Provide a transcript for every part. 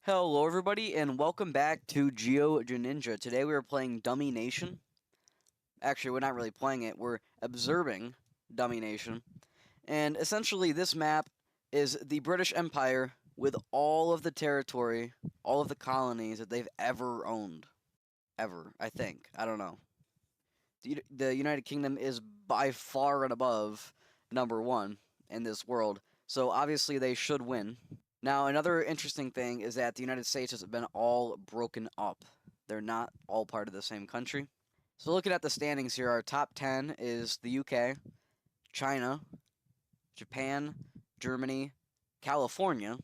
Hello everybody and welcome back to Geo-gininja. Today we are playing Dummy Nation. Actually, we're not really playing it, we're observing Dummy Nation. And essentially this map is the British Empire with all of the territory, all of the colonies that they've ever owned. Ever, I think. I don't know. The United Kingdom is by far and above number one in this world, so obviously they should win. Now, another interesting thing is that the United States has been all broken up. They're not all part of the same country. So, looking at the standings here, our top 10 is the UK, China, Japan, Germany, California,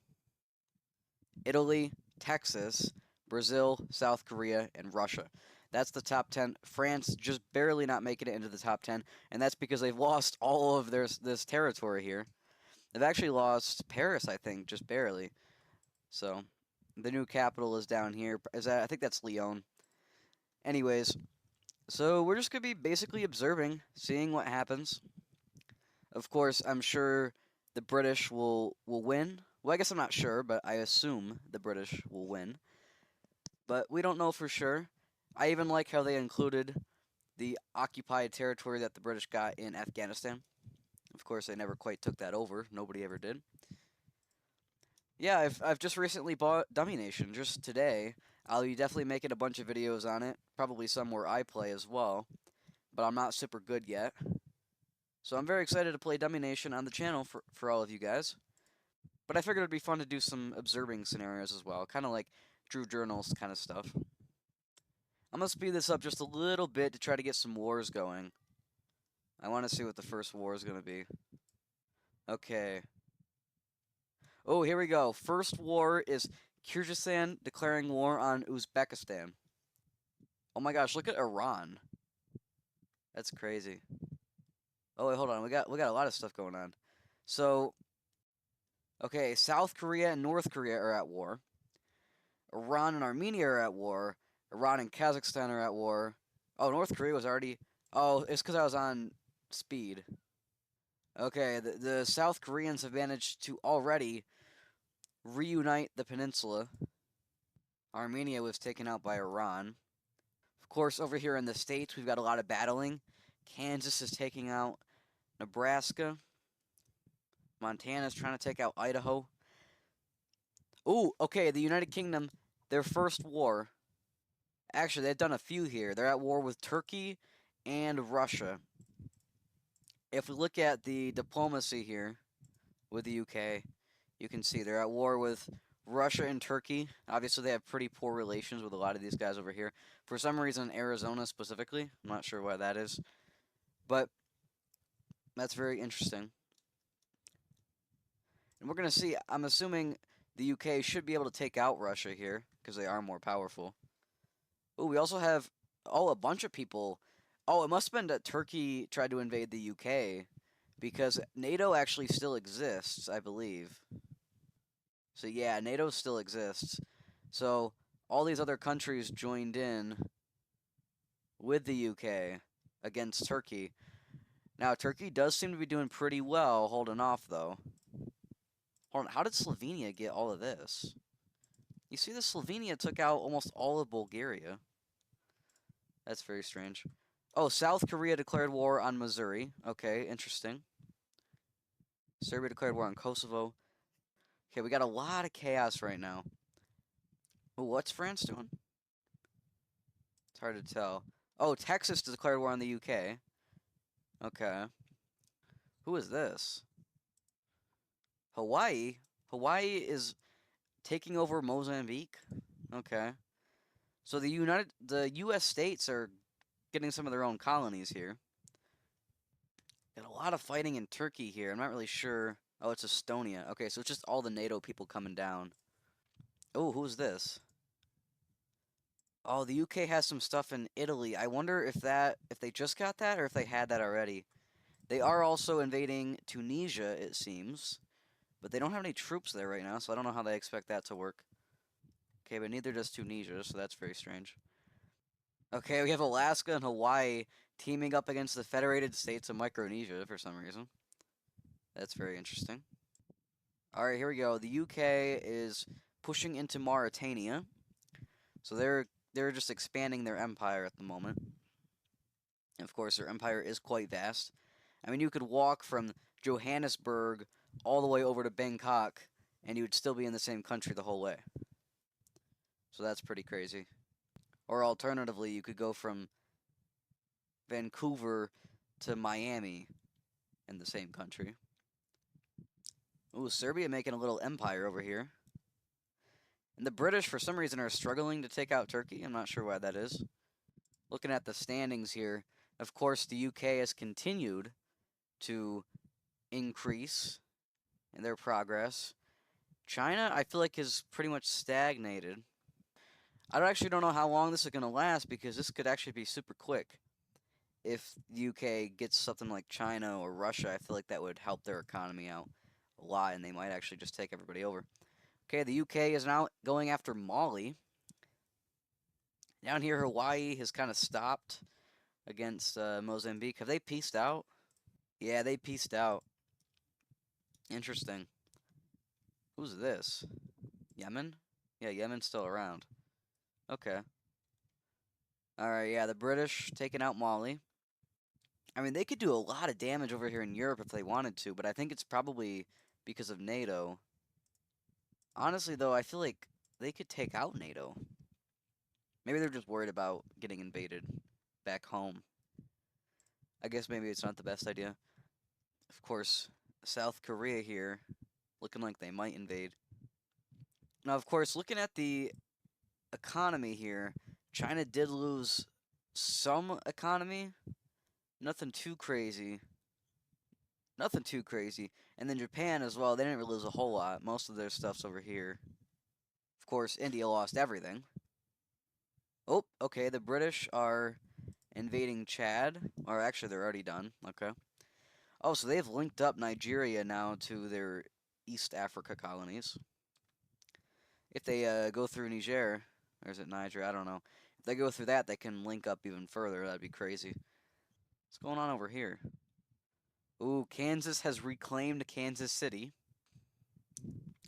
Italy, Texas, Brazil, South Korea, and Russia. That's the top 10. France just barely not making it into the top 10, and that's because they've lost all of this territory here. They've actually lost Paris, I think, just barely. So, the new capital is down here. I think that's Lyon. Anyways, so we're just gonna be basically observing, seeing what happens. Of course, I'm sure the British will win. Well, I guess I'm not sure, but I assume the British will win. But we don't know for sure. I even like how they included the occupied territory that the British got in Afghanistan. Of course, they never quite took that over. Nobody ever did. Yeah, I've just recently bought Dummy Nation just today. I'll be definitely making a bunch of videos on it, probably some where I play as well, but I'm not super good yet. So I'm very excited to play Dummy Nation on the channel for all of you guys. But I figured it'd be fun to do some observing scenarios as well, kind of like Drew Journals kind of stuff. I'm gonna speed this up just a little bit to try to get some wars going. I want to see what the first war is gonna be. Okay. Oh, here we go. First war is Kyrgyzstan declaring war on Uzbekistan. Oh my gosh, look at Iran. That's crazy. Oh wait, hold on. We got a lot of stuff going on. So, okay, South Korea and North Korea are at war. Iran and Armenia are at war. Iran and Kazakhstan are at war. Oh, North Korea was already. Oh, it's because I was on speed. Okay, the South Koreans have managed to already reunite the peninsula. Armenia was taken out by Iran. Of course, over here in the States, we've got a lot of battling. Kansas is taking out Nebraska. Montana's trying to take out Idaho. Ooh, okay, the United Kingdom, their first war. Actually, they've done a few here. They're at war with Turkey and Russia. If we look at the diplomacy here with the UK, you can see they're at war with Russia and Turkey. Obviously, they have pretty poor relations with a lot of these guys over here. For some reason, Arizona specifically. I'm not sure why that is. But that's very interesting. And we're going to see, I'm assuming the UK should be able to take out Russia here because they are more powerful. Oh, we also have, a bunch of people. Oh, it must have been that Turkey tried to invade the UK because NATO actually still exists, I believe. So yeah, NATO still exists. So all these other countries joined in with the UK against Turkey. Now, Turkey does seem to be doing pretty well holding off, though. Hold on, how did Slovenia get all of this? You see, the Slovenia took out almost all of Bulgaria. That's very strange. Oh, South Korea declared war on Missouri. Okay, interesting. Serbia declared war on Kosovo. Okay, we got a lot of chaos right now. Oh, what's France doing? It's hard to tell. Oh, Texas declared war on the UK. Okay. Who is this? Hawaii? Hawaii is taking over Mozambique? Okay. So the US states are getting some of their own colonies here. Got a lot of fighting in Turkey here. I'm not really sure. Oh, it's Estonia. Okay, so it's just all the NATO people coming down. Oh, who's this? Oh, the UK has some stuff in Italy. I wonder if they just got that or if they had that already. They are also invading Tunisia, it seems. But they don't have any troops there right now, so I don't know how they expect that to work. Okay, but neither does Tunisia, so that's very strange. Okay, we have Alaska and Hawaii teaming up against the Federated States of Micronesia for some reason. That's very interesting. Alright, here we go. The UK is pushing into Mauritania. So they're just expanding their empire at the moment. And of course, their empire is quite vast. I mean, you could walk from Johannesburg all the way over to Bangkok, and you would still be in the same country the whole way. So that's pretty crazy. Or alternatively, you could go from Vancouver to Miami in the same country. Ooh, Serbia making a little empire over here. And the British, for some reason, are struggling to take out Turkey. I'm not sure why that is. Looking at the standings here, of course, the UK has continued to increase in their progress. China, I feel like, is pretty much stagnated. I actually don't know how long this is going to last because this could actually be super quick. If the UK gets something like China or Russia, I feel like that would help their economy out a lot, and they might actually just take everybody over. Okay, the UK is now going after Mali. Down here, Hawaii has kind of stopped against Mozambique. Have they peaced out? Yeah, they peaced out. Interesting. Who's this? Yemen? Yeah, Yemen's still around. Okay. Alright, yeah, the British taking out Mali. I mean, they could do a lot of damage over here in Europe if they wanted to, but I think it's probably because of NATO. Honestly, though, I feel like they could take out NATO. Maybe they're just worried about getting invaded back home. I guess maybe it's not the best idea. Of course, South Korea here, looking like they might invade. Now, of course, looking at the economy here, China did lose some economy. Nothing too crazy. Nothing too crazy. And then Japan as well, they didn't really lose a whole lot. Most of their stuff's over here. Of course, India lost everything. Oh, okay, the British are invading Chad. Or actually, they're already done. Okay. Oh, so they've linked up Nigeria now to their East Africa colonies. If they go through Niger, or is it Niger? I don't know. If they go through that, they can link up even further. That'd be crazy. What's going on over here? Ooh, Kansas has reclaimed Kansas City.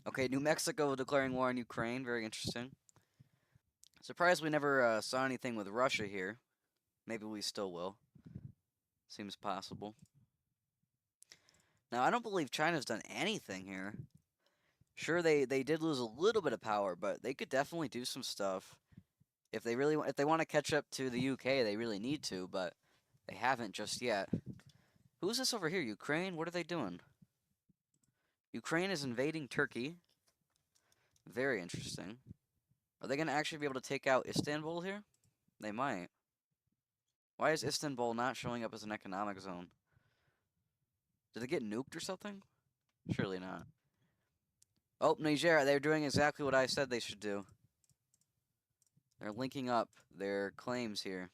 Okay, New Mexico declaring war on Ukraine. Very interesting. Surprised we never saw anything with Russia here. Maybe we still will. Seems possible. Now, I don't believe China's done anything here. Sure, they did lose a little bit of power, but they could definitely do some stuff. If they want to catch up to the UK, they really need to, but they haven't just yet. Who's this over here? Ukraine? What are they doing? Ukraine is invading Turkey. Very interesting. Are they going to actually be able to take out Istanbul here? They might. Why is Istanbul not showing up as an economic zone? Did they get nuked or something? Surely not. Oh, Niger, they're doing exactly what I said they should do. They're linking up their claims here.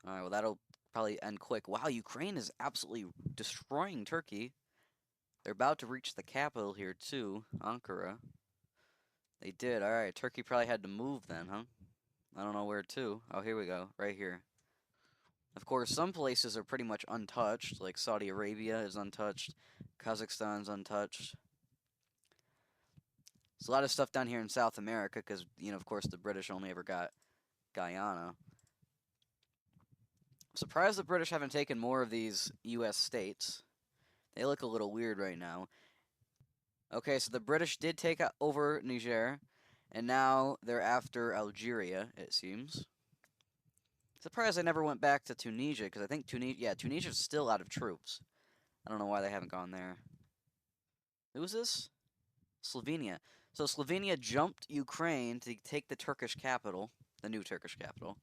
Alright, well, that'll probably end quick. Wow, Ukraine is absolutely destroying Turkey. They're about to reach the capital here, too, Ankara. They did. Alright, Turkey probably had to move then, huh? I don't know where to. Oh, here we go. Right here. Of course, some places are pretty much untouched, like Saudi Arabia is untouched, Kazakhstan's untouched. There's a lot of stuff down here in South America because, of course, the British only ever got Guyana. I'm surprised the British haven't taken more of these U.S. states. They look a little weird right now. Okay, so the British did take over Niger, and now they're after Algeria, it seems. Surprised they never went back to Tunisia, because I think Tunisia's still out of troops. I don't know why they haven't gone there. Who's this? Slovenia. So Slovenia jumped Ukraine to take the Turkish capital, the new Turkish capital.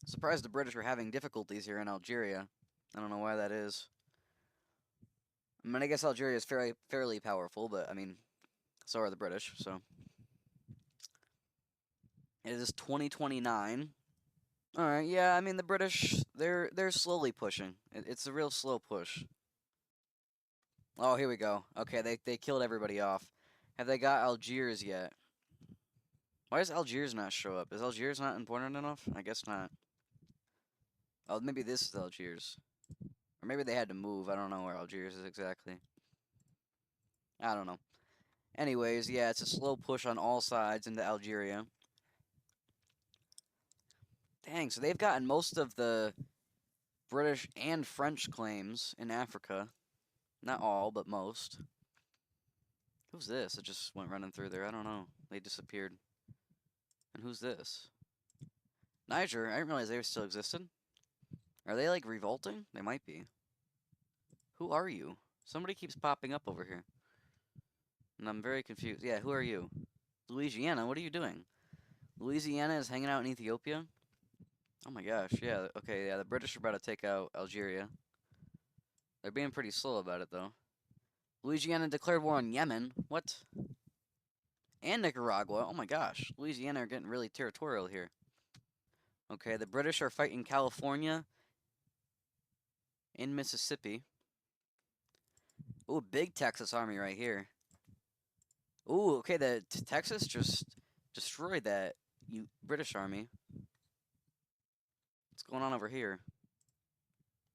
Surprised the British were having difficulties here in Algeria. I don't know why that is. I mean, I guess Algeria is fairly powerful, but I mean, so are the British. So it is 2029. All right, yeah. I mean, the British they're slowly pushing. It's a real slow push. Oh, here we go. Okay, they killed everybody off. Have they got Algiers yet? Why does Algiers not show up? Is Algiers not important enough? I guess not. Oh, maybe this is Algiers. Or maybe they had to move. I don't know where Algiers is exactly. I don't know. Anyways, yeah, it's a slow push on all sides into Algeria. Dang, so they've gotten most of the British and French claims in Africa. Not all, but most. Who's this? It just went running through there. I don't know. They disappeared. And who's this? Niger. I didn't realize they still existed. Are they like revolting? They might be. Who are you? Somebody keeps popping up over here. And I'm very confused. Yeah, who are you? Louisiana, what are you doing? Louisiana is hanging out in Ethiopia? Oh my gosh, yeah, okay, yeah, the British are about to take out Algeria. They're being pretty slow about it, though. Louisiana declared war on Yemen? What? And Nicaragua? Oh my gosh, Louisiana are getting really territorial here. Okay, the British are fighting California in Mississippi. Ooh, big Texas army right here. Ooh, okay, the Texas just destroyed that British army. What's going on over here?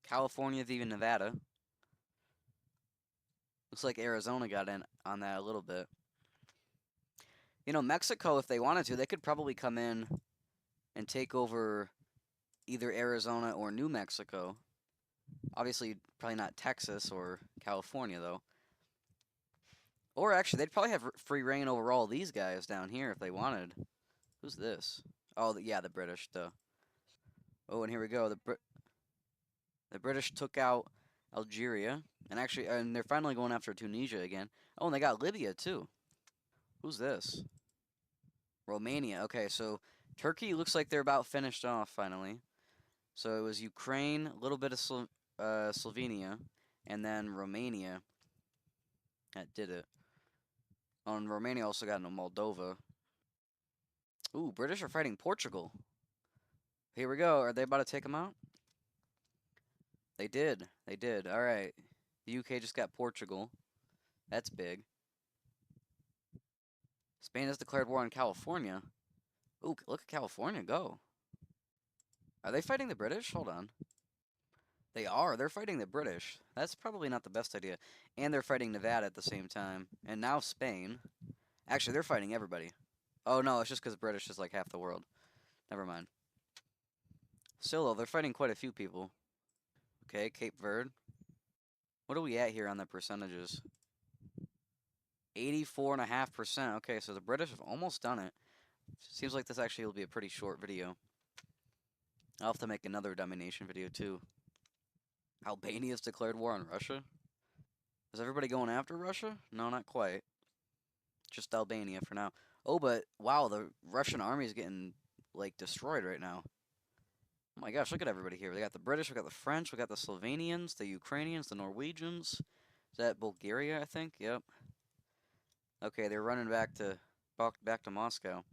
California, even Nevada. Looks like Arizona got in on that a little bit. You know, Mexico, if they wanted to, they could probably come in and take over either Arizona or New Mexico. Obviously, probably not Texas or California, though. Or actually, they'd probably have free reign over all these guys down here if they wanted. Who's this? Oh, yeah, the British, duh. Oh, and here we go. The British took out Algeria, and actually, and they're finally going after Tunisia again. Oh, and they got Libya too. Who's this? Romania. Okay, so Turkey looks like they're about finished off finally. So it was Ukraine, a little bit of Slovenia, and then Romania that did it. Oh, and Romania also got into Moldova. Ooh, British are fighting Portugal. Here we go. Are they about to take them out? They did. They did. All right. The UK just got Portugal. That's big. Spain has declared war on California. Ooh, look at California go. Are they fighting the British? Hold on. They are. They're fighting the British. That's probably not the best idea. And they're fighting Nevada at the same time. And now Spain. Actually, they're fighting everybody. Oh, no, it's just because British is like half the world. Never mind. Still, though, they're fighting quite a few people. Okay, Cape Verde. What are we at here on the percentages? 84.5%. Okay, so the British have almost done it. Seems like this actually will be a pretty short video. I'll have to make another domination video, too. Albania's declared war on Russia? Is everybody going after Russia? No, not quite. Just Albania for now. Oh, but wow, the Russian army is getting like destroyed right now. Oh my gosh, look at everybody here. We got the British, we got the French, we got the Slovenians, the Ukrainians, the Norwegians. Is that Bulgaria, I think? Yep. Okay, they're running back to Moscow.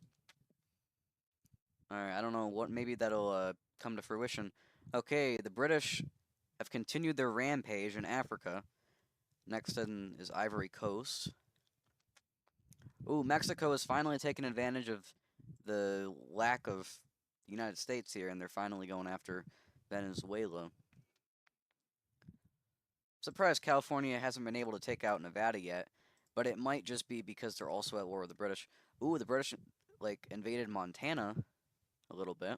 All right, I don't know what maybe that'll come to fruition. Okay, the British have continued their rampage in Africa. Next then is Ivory Coast. Ooh, Mexico is finally taking advantage of the lack of the United States here, and they're finally going after Venezuela. Surprised California hasn't been able to take out Nevada yet, but it might just be because they're also at war with the British. Ooh, the British like invaded Montana a little bit.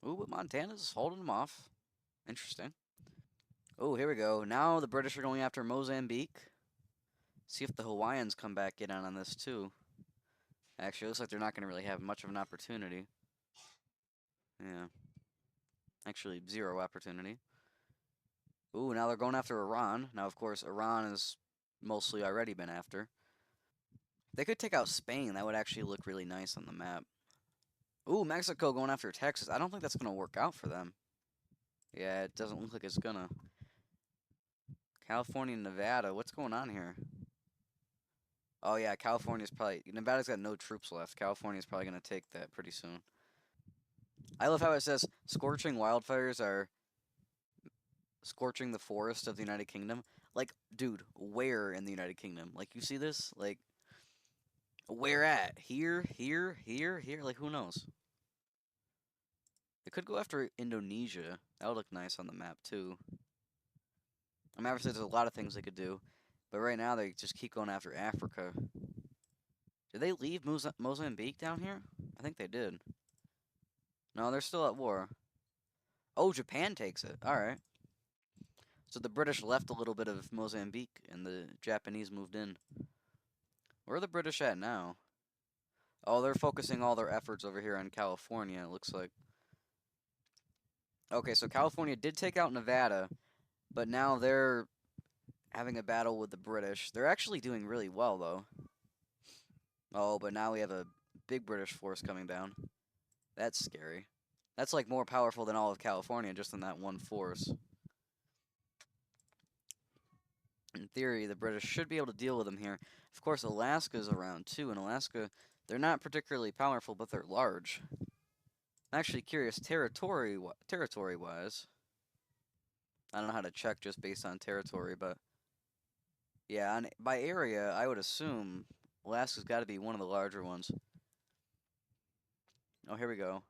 Ooh, but Montana's holding them off. Interesting. Oh, here we go. Now the British are going after Mozambique. See if the Hawaiians come back in on this too. Actually, it looks like they're not going to really have much of an opportunity. Yeah. Actually, zero opportunity. Ooh, now they're going after Iran. Now, of course, Iran has mostly already been after. They could take out Spain. That would actually look really nice on the map. Ooh, Mexico going after Texas. I don't think that's going to work out for them. Yeah, it doesn't look like it's going to. California and Nevada. What's going on here? Oh, yeah, California's probably. Nevada's got no troops left. California's probably going to take that pretty soon. I love how it says scorching wildfires are scorching the forest of the United Kingdom. Like, dude, where in the United Kingdom? Like, you see this? Like, where at? Here, here, here, here? Like, who knows? They could go after Indonesia. That would look nice on the map, too. I mean, obviously, there's a lot of things they could do. But right now they just keep going after Africa. Did they leave Mozambique down here? I think they did. No, they're still at war. Oh, Japan takes it. All right. So the British left a little bit of Mozambique, and the Japanese moved in. Where are the British at now? Oh, they're focusing all their efforts over here on California, it looks like. Okay, so California did take out Nevada, but now they're having a battle with the British. They're actually doing really well, though. Oh, but now we have a big British force coming down. That's scary. That's like more powerful than all of California just in that one force. In theory, the British should be able to deal with them here. Of course, Alaska's around too, and Alaska, they're not particularly powerful, but they're large. I'm actually curious, territory-wise. I don't know how to check just based on territory, but yeah, by area, I would assume Alaska's got to be one of the larger ones. Oh, here we go.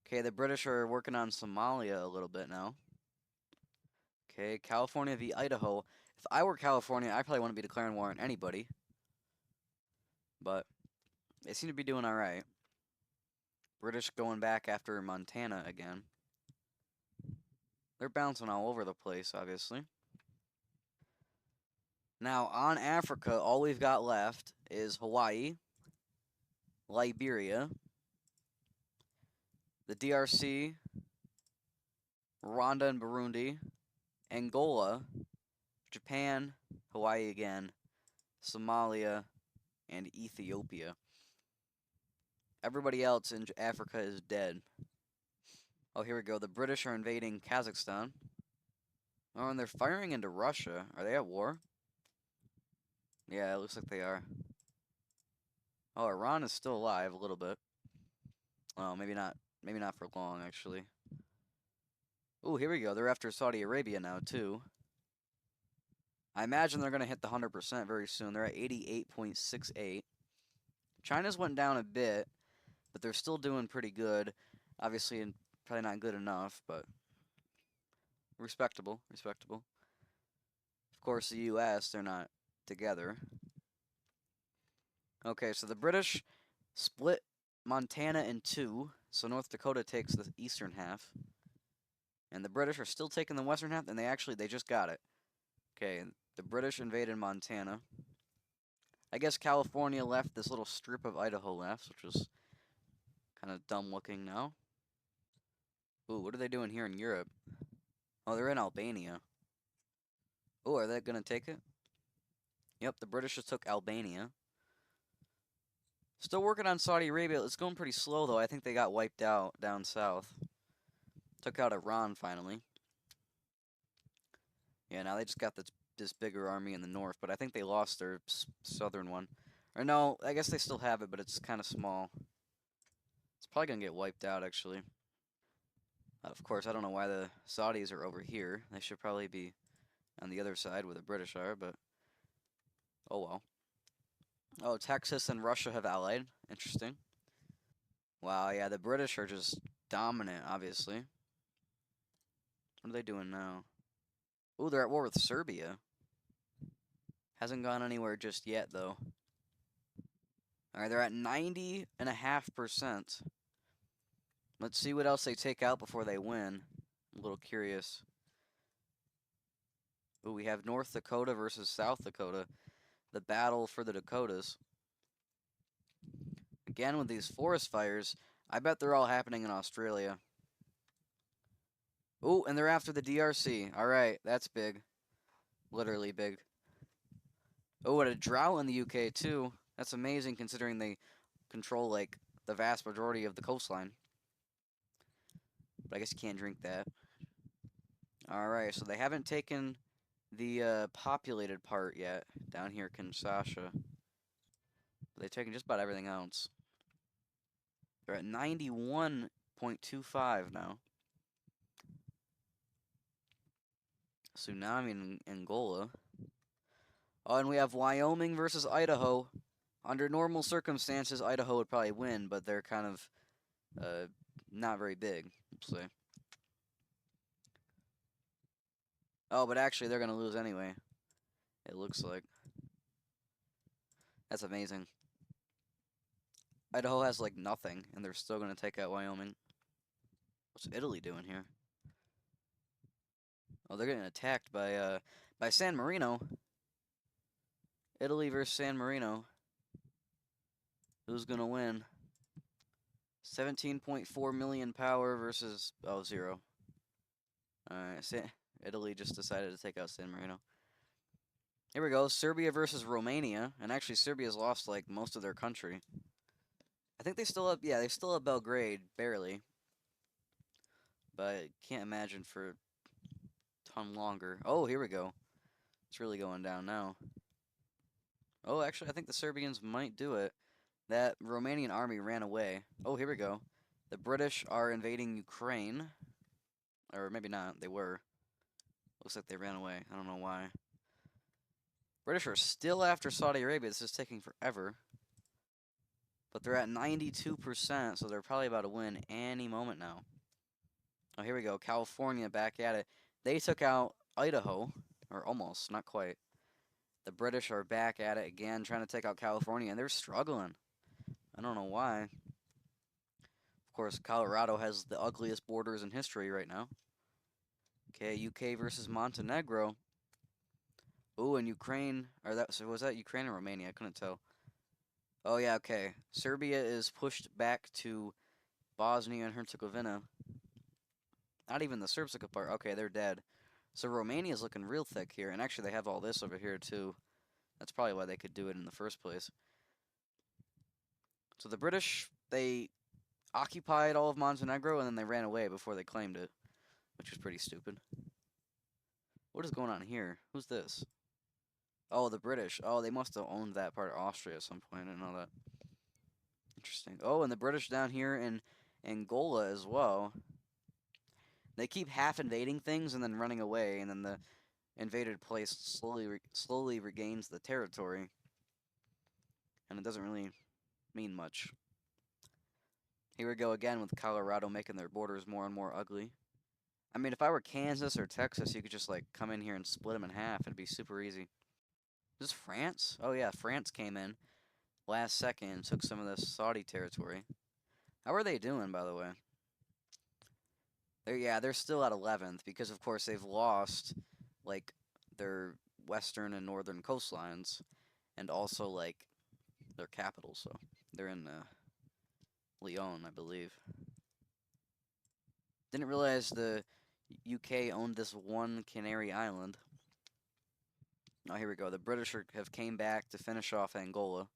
Okay, the British are working on Somalia a little bit now. Okay, California v. Idaho. If I were California, I probably wouldn't be declaring war on anybody. But they seem to be doing alright. British going back after Montana again. They're bouncing all over the place, obviously. Now, on Africa, all we've got left is Hawaii, Liberia, the DRC, Rwanda and Burundi, Angola, Japan, Hawaii again, Somalia, and Ethiopia. Everybody else in Africa is dead. Oh, here we go. The British are invading Kazakhstan. Oh, and they're firing into Russia. Are they at war? Yeah, it looks like they are. Oh, Iran is still alive a little bit. Oh, maybe not. Maybe not for long, actually. Ooh, here we go. They're after Saudi Arabia now, too. I imagine they're going to hit the 100% very soon. They're at 88.68. China's went down a bit, but they're still doing pretty good. Obviously, and probably not good enough, but respectable. Respectable. Of course, the U.S., they're not together. Okay, so the British split Montana in two, so North Dakota takes the eastern half. And the British are still taking the western half, and they just got it. Okay, the British invaded Montana. I guess California left this little strip of Idaho left, which was kind of dumb looking now. Ooh, what are they doing here in Europe? Oh, they're in Albania. Ooh, are they going to take it? Yep, the British just took Albania. Still working on Saudi Arabia. It's going pretty slow, though. I think they got wiped out down south. Took out Iran, finally. Yeah, now they just got this bigger army in the north, but I think they lost their southern one. Or no, I guess they still have it, but it's kind of small. It's probably going to get wiped out, actually. Of course, I don't know why the Saudis are over here. They should probably be on the other side where the British are, but oh well. Oh, Texas and Russia have allied. Interesting. Wow, yeah, the British are just dominant, obviously. What are they doing now? Ooh, they're at war with Serbia. Hasn't gone anywhere just yet, though. Alright, they're at 90.5%. Let's see what else they take out before they win. I'm a little curious. Ooh, we have North Dakota versus South Dakota. The battle for the Dakotas. Again, with these forest fires, I bet they're all happening in Australia. Ooh, and they're after the DRC. Alright, that's big. Literally big. Oh, and a drought in the UK, too. That's amazing considering they control, like, the vast majority of the coastline. But I guess you can't drink that. Alright, so they haven't taken the populated part yet. Down here, Kinshasa. But they've taken just about everything else. They're at 91.25 now. Tsunami in Angola. Oh, and we have Wyoming versus Idaho. Under normal circumstances, Idaho would probably win, but they're kind of not very big, let's say. Oh, but actually, they're going to lose anyway. It looks like. That's amazing. Idaho has like nothing, and they're still gonna take out Wyoming. What's Italy doing here? Oh, they're getting attacked by San Marino. Italy versus San Marino. Who's gonna win? 17.4 million power versus 0. Alright, Italy just decided to take out San Marino. Here we go. Serbia versus Romania, and actually Serbia's lost like most of their country. I think they still have, yeah, they still have Belgrade, barely. But I can't imagine for a ton longer. Oh, here we go. It's really going down now. Oh, actually, I think the Serbians might do it. That Romanian army ran away. Oh, here we go. The British are invading Ukraine. Or maybe not, they were. Looks like they ran away. I don't know why. British are still after Saudi Arabia. This is taking forever. But they're at 92%, so they're probably about to win any moment now. Oh, here we go. California back at it. They took out Idaho. Or almost, not quite. The British are back at it again, trying to take out California, and they're struggling. I don't know why. Of course, Colorado has the ugliest borders in history right now. Okay, UK versus Montenegro. Ooh, and Ukraine, so was that Ukraine or Romania? I couldn't tell. Oh yeah, okay. Serbia is pushed back to Bosnia and Herzegovina. Not even the Serbs took apart. Okay, they're dead. So Romania's looking real thick here, and actually they have all this over here too. That's probably why they could do it in the first place. So the British, they occupied all of Montenegro and then they ran away before they claimed it, which was pretty stupid. What is going on here? Who's this? Oh, the British. Oh, they must have owned that part of Austria at some point. I didn't know that. Interesting. Oh, and the British down here in Angola as well. They keep half invading things and then running away, and then the invaded place slowly regains the territory, and it doesn't really mean much. Here we go again with Colorado making their borders more and more ugly. I mean, if I were Kansas or Texas, you could just like come in here and split them in half. It'd be super easy. Is this France? Oh yeah, France came in last second and took some of the Saudi territory. How are they doing, by the way? They're still at 11th because of course they've lost like their western and northern coastlines and also like their capital. So they're in Lyon, I believe. Didn't realize the UK owned this one Canary Island. Oh, here we go. The British have came back to finish off Angola.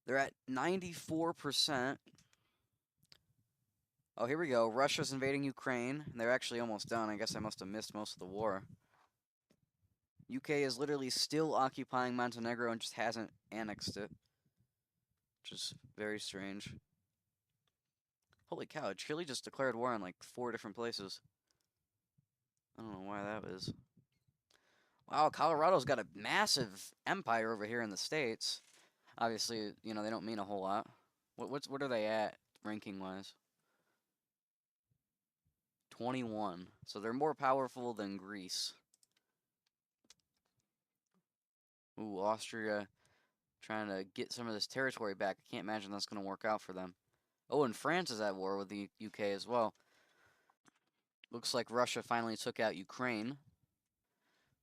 They're at 94%. Oh, here we go. Russia's invading Ukraine. They're actually almost done. I guess I must have missed most of the war. UK is literally still occupying Montenegro and just hasn't annexed it, which is very strange. Holy cow, Chile just declared war on like 4 different places. I don't know why that is. Wow, Colorado's got a massive empire over here in the States. Obviously, you know, they don't mean a whole lot. What are they at ranking wise? 21. So they're more powerful than Greece. Ooh, Austria trying to get some of this territory back. I can't imagine that's going to work out for them. Oh, and France is at war with the UK as well. Looks like Russia finally took out Ukraine.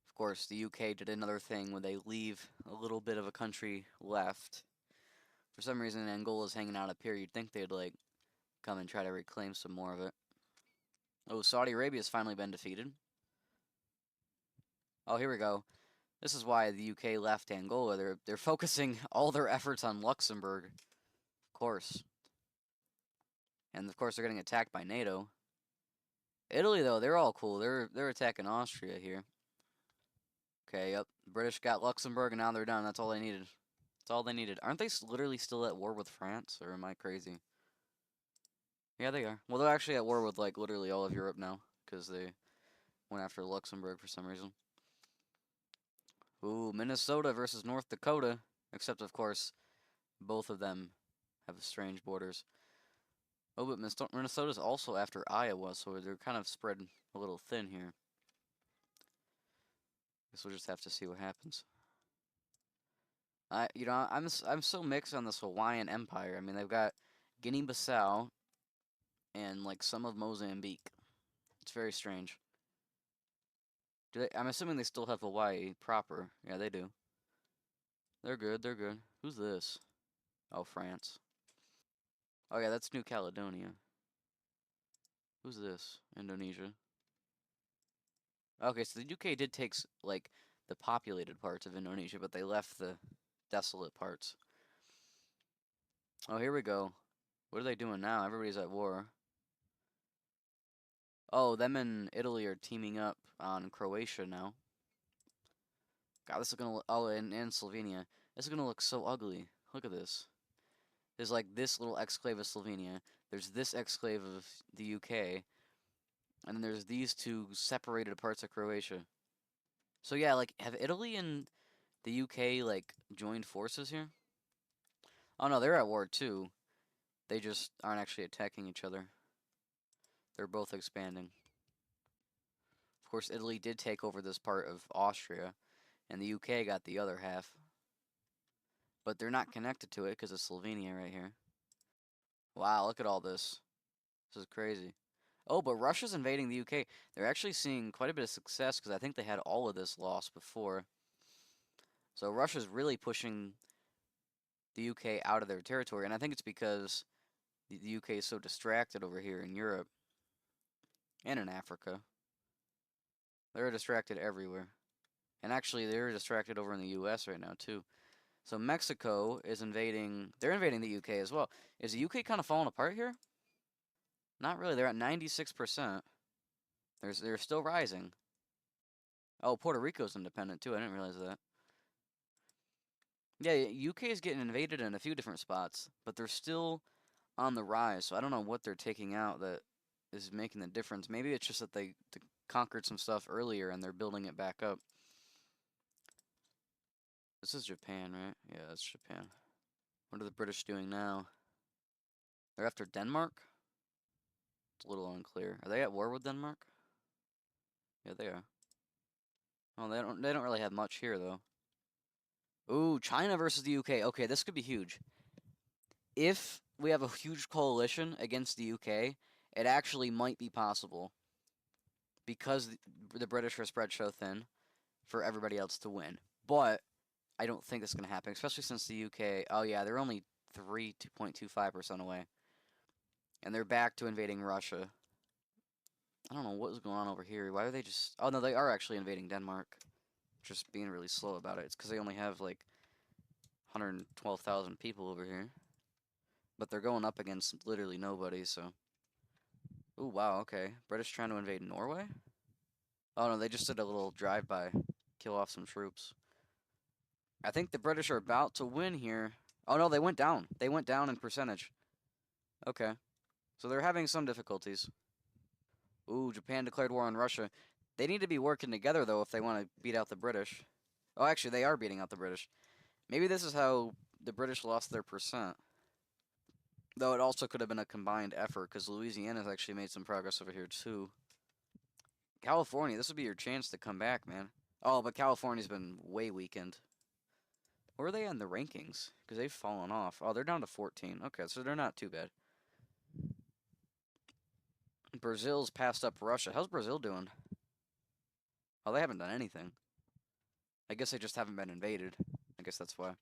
Of course, the UK did another thing when they leave a little bit of a country left. For some reason, Angola's hanging out up here. You'd think they'd, like, come and try to reclaim some more of it. Oh, Saudi Arabia's finally been defeated. Oh, here we go. This is why the UK left Angola. They're focusing all their efforts on Luxembourg, of course. And of course they're getting attacked by NATO. Italy though, they're all cool. They're attacking Austria here. Okay, yep. The British got Luxembourg and now they're done. That's all they needed. That's all they needed. Aren't they literally still at war with France, or am I crazy? Yeah, they are. Well, they're actually at war with like literally all of Europe now because they went after Luxembourg for some reason. Ooh, Minnesota versus North Dakota. Except, of course, both of them have strange borders. Oh, but Minnesota's also after Iowa, so they're kind of spread a little thin here. Guess we'll just have to see what happens. I'm so mixed on this Hawaiian Empire. I mean, they've got Guinea-Bissau and like some of Mozambique. It's very strange. I'm assuming they still have Hawaii proper. Yeah, they do. They're good. They're good. Who's this? Oh, France. Oh yeah, that's New Caledonia. Who's this? Indonesia. Okay, so the UK did take like the populated parts of Indonesia, but they left the desolate parts. Oh, here we go. What are they doing now? Everybody's at war. Oh, them and Italy are teaming up on Croatia now. God, this is gonna look. Oh, and Slovenia. This is gonna look so ugly. Look at this. There's like this little exclave of Slovenia. There's this exclave of the UK, and then there's these two separated parts of Croatia. So yeah, like have Italy and the UK like joined forces here? Oh no, they're at war too. They just aren't actually attacking each other. They're both expanding. Of course, Italy did take over this part of Austria, and the UK got the other half. But they're not connected to it because of Slovenia right here. Wow, look at all this. This is crazy. Oh, but Russia's invading the UK. They're actually seeing quite a bit of success because I think they had all of this lost before. So Russia's really pushing the UK out of their territory, and I think it's because the UK is so distracted over here in Europe and in Africa. They're distracted everywhere. And actually, they're distracted over in the US right now, too. So Mexico is invading. They're invading the UK as well. Is the UK kind of falling apart here? Not really. They're at 96%. They're still rising. Oh, Puerto Rico's independent too. I didn't realize that. Yeah, UK is getting invaded in a few different spots, but they're still on the rise. So I don't know what they're taking out that is making the difference. Maybe it's just that they conquered some stuff earlier and they're building it back up. This is Japan, right? Yeah, that's Japan. What are the British doing now? They're after Denmark? It's a little unclear. Are they at war with Denmark? Yeah, they are. Oh, they don't really have much here though. Ooh, China versus the UK. Okay, this could be huge. If we have a huge coalition against the UK, it actually might be possible because the British are spread so thin for everybody else to win. But I don't think that's going to happen, especially since the UK. Oh yeah, they're only 3.25% away, and they're back to invading Russia. I don't know what was going on over here. Why are they just? Oh no, they are actually invading Denmark. Just being really slow about it. It's because they only have like 112,000 people over here, but they're going up against literally nobody. So, ooh wow, okay. British trying to invade Norway? Oh no, they just did a little drive-by, kill off some troops. I think the British are about to win here. Oh no, they went down. They went down in percentage. Okay, so they're having some difficulties. Ooh, Japan declared war on Russia. They need to be working together though if they want to beat out the British. Oh, actually, they are beating out the British. Maybe this is how the British lost their percent. Though it also could have been a combined effort because Louisiana's actually made some progress over here too. California, this would be your chance to come back, man. Oh, but California's been way weakened. Where are they in the rankings? Because they've fallen off. Oh, they're down to 14. Okay, so they're not too bad. Brazil's passed up Russia. How's Brazil doing? Oh, they haven't done anything. I guess they just haven't been invaded. I guess that's why.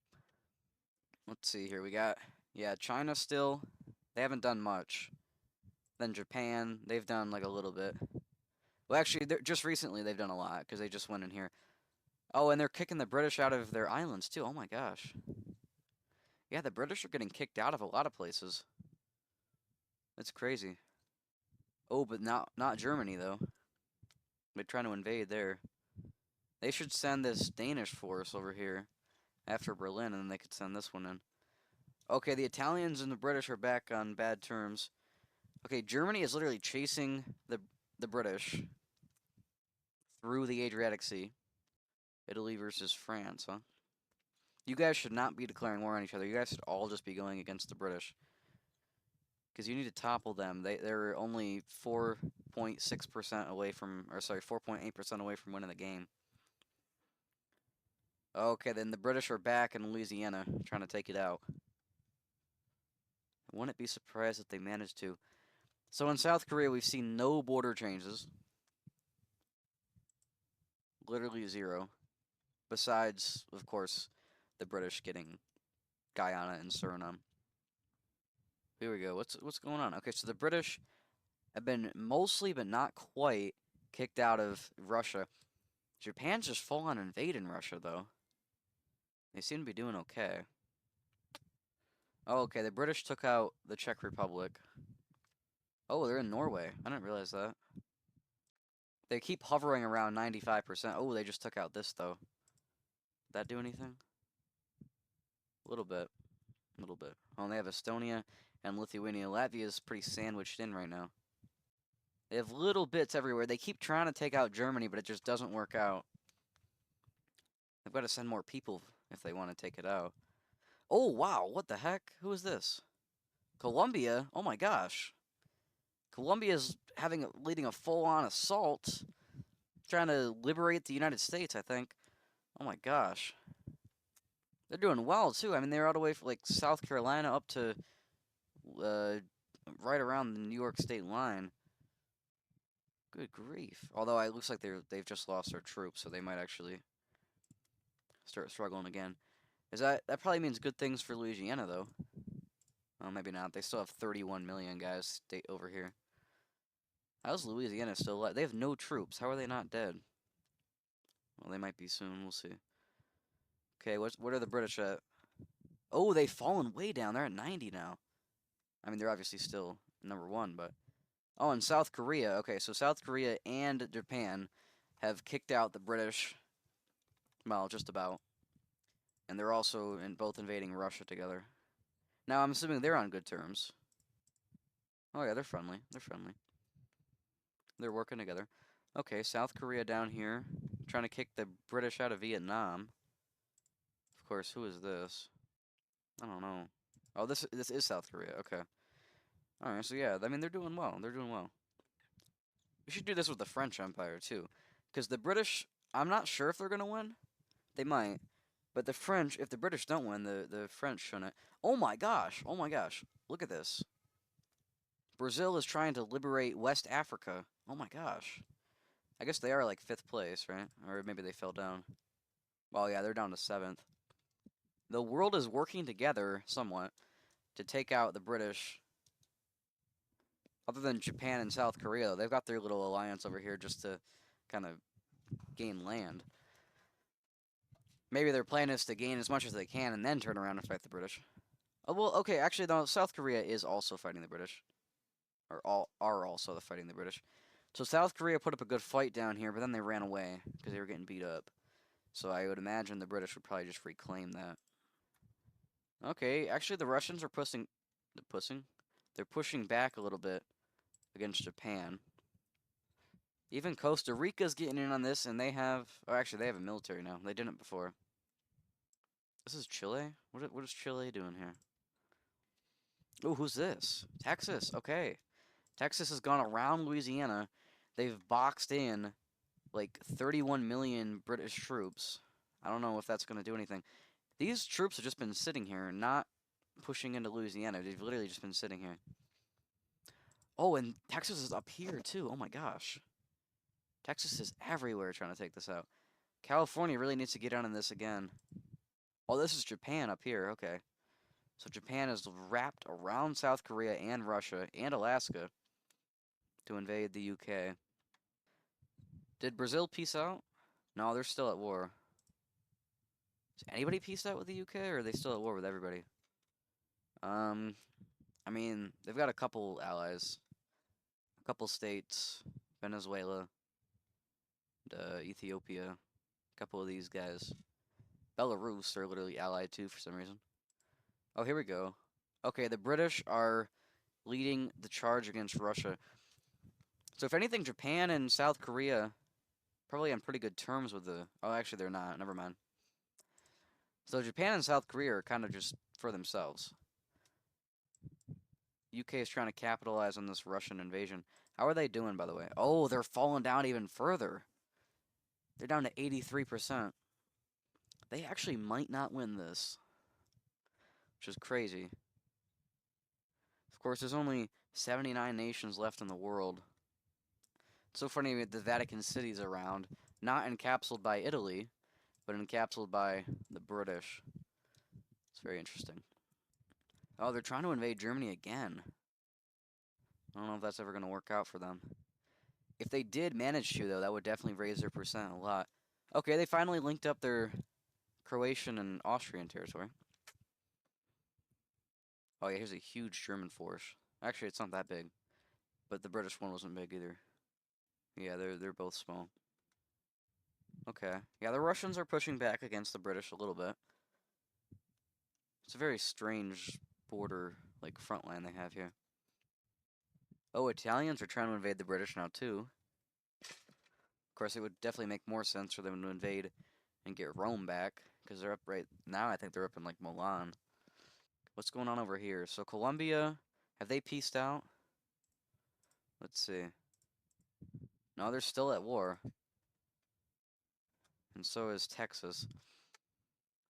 Let's see here. We got, yeah, China still. They haven't done much. Then Japan, they've done like a little bit. Well, actually, just recently they've done a lot because they just went in here. Oh, and they're kicking the British out of their islands too. Oh my gosh. Yeah, the British are getting kicked out of a lot of places. That's crazy. Oh, but not Germany though. They're trying to invade there. They should send this Danish force over here after Berlin, and then they could send this one in. Okay, the Italians and the British are back on bad terms. Okay, Germany is literally chasing the British through the Adriatic Sea. Italy versus France, huh? You guys should not be declaring war on each other. You guys should all just be going against the British. Because you need to topple them. They're only 4.6% away from, or sorry, 4.8% away from winning the game. Okay, then the British are back in Louisiana, trying to take it out. I wouldn't be surprised if they managed to. So in South Korea, we've seen no border changes. Literally zero. Besides, of course, the British getting Guyana and Suriname. Here we go. What's going on? Okay, so the British have been mostly, but not quite, kicked out of Russia. Japan's just full on invading Russia, though. They seem to be doing okay. Oh, okay, the British took out the Czech Republic. Oh, they're in Norway. I didn't realize that. They keep hovering around 95%. Oh, they just took out this, though. Did that do anything? A little bit. A little bit. Oh, they have Estonia and Lithuania. Latvia is pretty sandwiched in right now. They have little bits everywhere. They keep trying to take out Germany, but it just doesn't work out. They've got to send more people if they want to take it out. Oh, wow. What the heck? Who is this? Colombia? Oh my gosh. Colombia's leading a full-on assault, trying to liberate the United States, I think. Oh my gosh. They're doing well, too. I mean, they're all the way from, like, South Carolina up to uh, right around the New York state line. Good grief. Although it looks like they've just lost their troops, so they might actually start struggling again. That probably means good things for Louisiana, though. Well, maybe not. They still have 31 million guys over here. How's Louisiana still alive? They have no troops. How are they not dead? Well, they might be soon. We'll see. Okay, what are the British at? Oh, they've fallen way down. They're at 90 now. I mean, they're obviously still #1, but... Oh, and South Korea. Okay, so South Korea and Japan have kicked out the British. Well, just about. And they're also both invading Russia together. Now, I'm assuming they're on good terms. Oh, yeah, they're friendly. They're friendly. They're working together. Okay, South Korea down here, trying to kick the British out of Vietnam. Of course, who is this? I don't know. Oh, this is South Korea. Okay. All right. So yeah, I mean they're doing well. They're doing well. We should do this with the French Empire too, because the British. I'm not sure if they're gonna win. They might, but the French. If the British don't win, the French shouldn't. Oh my gosh. Oh my gosh. Look at this. Brazil is trying to liberate West Africa. Oh my gosh. I guess they are like 5th place, right? Or maybe they fell down. Well, yeah, they're down to 7th. The world is working together somewhat to take out the British. Other than Japan and South Korea, they've got their little alliance over here just to kind of gain land. Maybe their plan is to gain as much as they can and then turn around and fight the British. Oh, well, okay, actually, no, South Korea is also fighting the British. Or are also fighting the British. So South Korea put up a good fight down here, but then they ran away because they were getting beat up. So I would imagine the British would probably just reclaim that. Okay, actually the Russians are they're pushing back a little bit against Japan. Even Costa Rica's getting in on this, and they have... Oh, actually, they have a military now. They didn't before. This is Chile? What is Chile doing here? Oh, who's this? Texas. Okay. Texas has gone around Louisiana. They've boxed in, like, 31 million British troops. I don't know if that's going to do anything. These troops have just been sitting here, not pushing into Louisiana. They've literally just been sitting here. Oh, and Texas is up here, too. Oh, my gosh. Texas is everywhere trying to take this out. California really needs to get on this again. Oh, this is Japan up here. Okay. So Japan is wrapped around South Korea and Russia and Alaska to invade the UK. Did Brazil peace out? No, they're still at war. Is anybody peaced out with the UK, or are they still at war with everybody? I mean, they've got a couple allies. A couple states. Venezuela. Ethiopia. A couple of these guys. Belarus are literally allied too for some reason. Oh, here we go. Okay, the British are leading the charge against Russia. So if anything, Japan and South Korea probably on pretty good terms with the... Oh, actually, they're not. Never mind. So Japan and South Korea are kind of just for themselves. UK is trying to capitalize on this Russian invasion. How are they doing, by the way? Oh, they're falling down even further. They're down to 83%. They actually might not win this, which is crazy. Of course, there's only 79 nations left in the world. It's so funny that the Vatican City's around, not encapsulated by Italy, but encapsulated by the British. It's very interesting. Oh, they're trying to invade Germany again. I don't know if that's ever going to work out for them. If they did manage to, though, that would definitely raise their percent a lot. Okay, they finally linked up their Croatian and Austrian territory. Oh, yeah, here's a huge German force. Actually, it's not that big, but the British one wasn't big either. Yeah, they're both small. Okay. Yeah, the Russians are pushing back against the British a little bit. It's a very strange border, like, front line they have here. Oh, Italians are trying to invade the British now, too. Of course, it would definitely make more sense for them to invade and get Rome back, because they're up right now. I think they're up in, like, Milan. What's going on over here? So, Colombia, have they peaced out? Let's see. No, they're still at war. And so is Texas.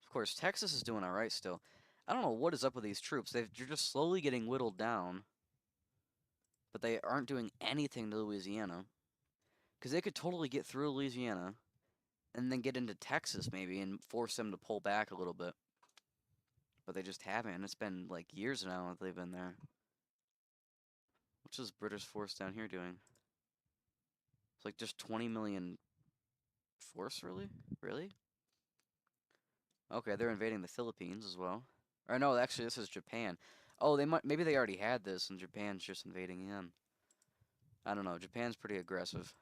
Of course, Texas is doing alright still. I don't know what is up with these troops. They're just slowly getting whittled down. But they aren't doing anything to Louisiana. Because they could totally get through Louisiana and then get into Texas maybe and force them to pull back a little bit. But they just haven't. It's been like years now that they've been there. What's this British force down here doing? It's like just 20 million force, really? Really? Okay, they're invading the Philippines as well. Or no, actually this is Japan. Oh, maybe they already had this and Japan's just invading in. I don't know. Japan's pretty aggressive.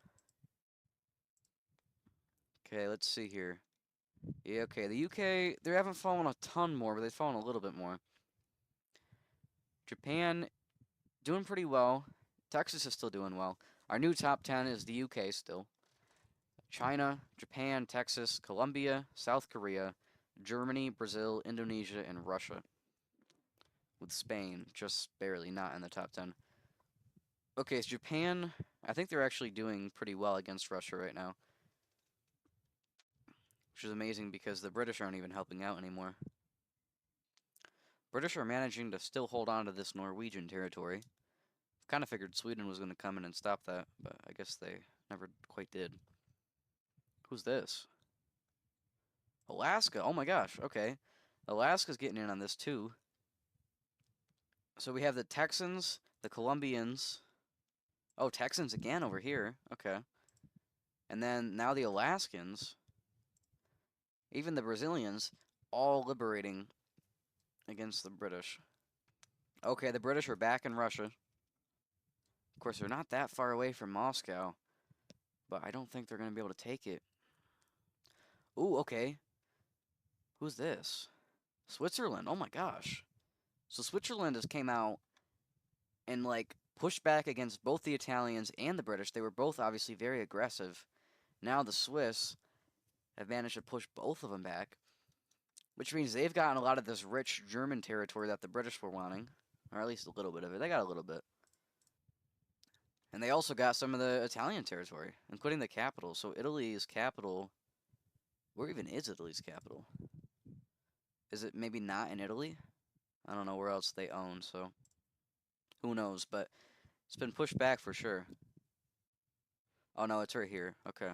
Okay, let's see here. Yeah, okay, the UK, they haven't fallen a ton more, but they've fallen a little bit more. Japan, doing pretty well. Texas is still doing well. Our new top 10 is the UK still. China, Japan, Texas, Colombia, South Korea, Germany, Brazil, Indonesia, and Russia. With Spain just barely not in the top 10. Okay, so Japan, I think they're actually doing pretty well against Russia right now. Which is amazing because the British aren't even helping out anymore. British are managing to still hold on to this Norwegian territory. Kind of figured Sweden was going to come in and stop that, but I guess they never quite did. Who's this? Alaska. Oh my gosh. Okay. Alaska's getting in on this too. So we have the Texans, the Colombians. Oh, Texans again over here. Okay. And then now the Alaskans, even the Brazilians, all liberating against the British. Okay, the British are back in Russia. Of course, they're not that far away from Moscow, but I don't think they're going to be able to take it. Ooh, okay. Who's this? Switzerland. Oh my gosh. So Switzerland has came out and like pushed back against both the Italians and the British. They were both obviously very aggressive. Now the Swiss have managed to push both of them back, which means they've gotten a lot of this rich German territory that the British were wanting, or at least a little bit of it. They got a little bit. And they also got some of the Italian territory, including the capital. So Italy's capital, where even is Italy's capital? Is it maybe not in Italy? I don't know where else they own, so who knows, but it's been pushed back for sure. Oh no, it's right here. Okay.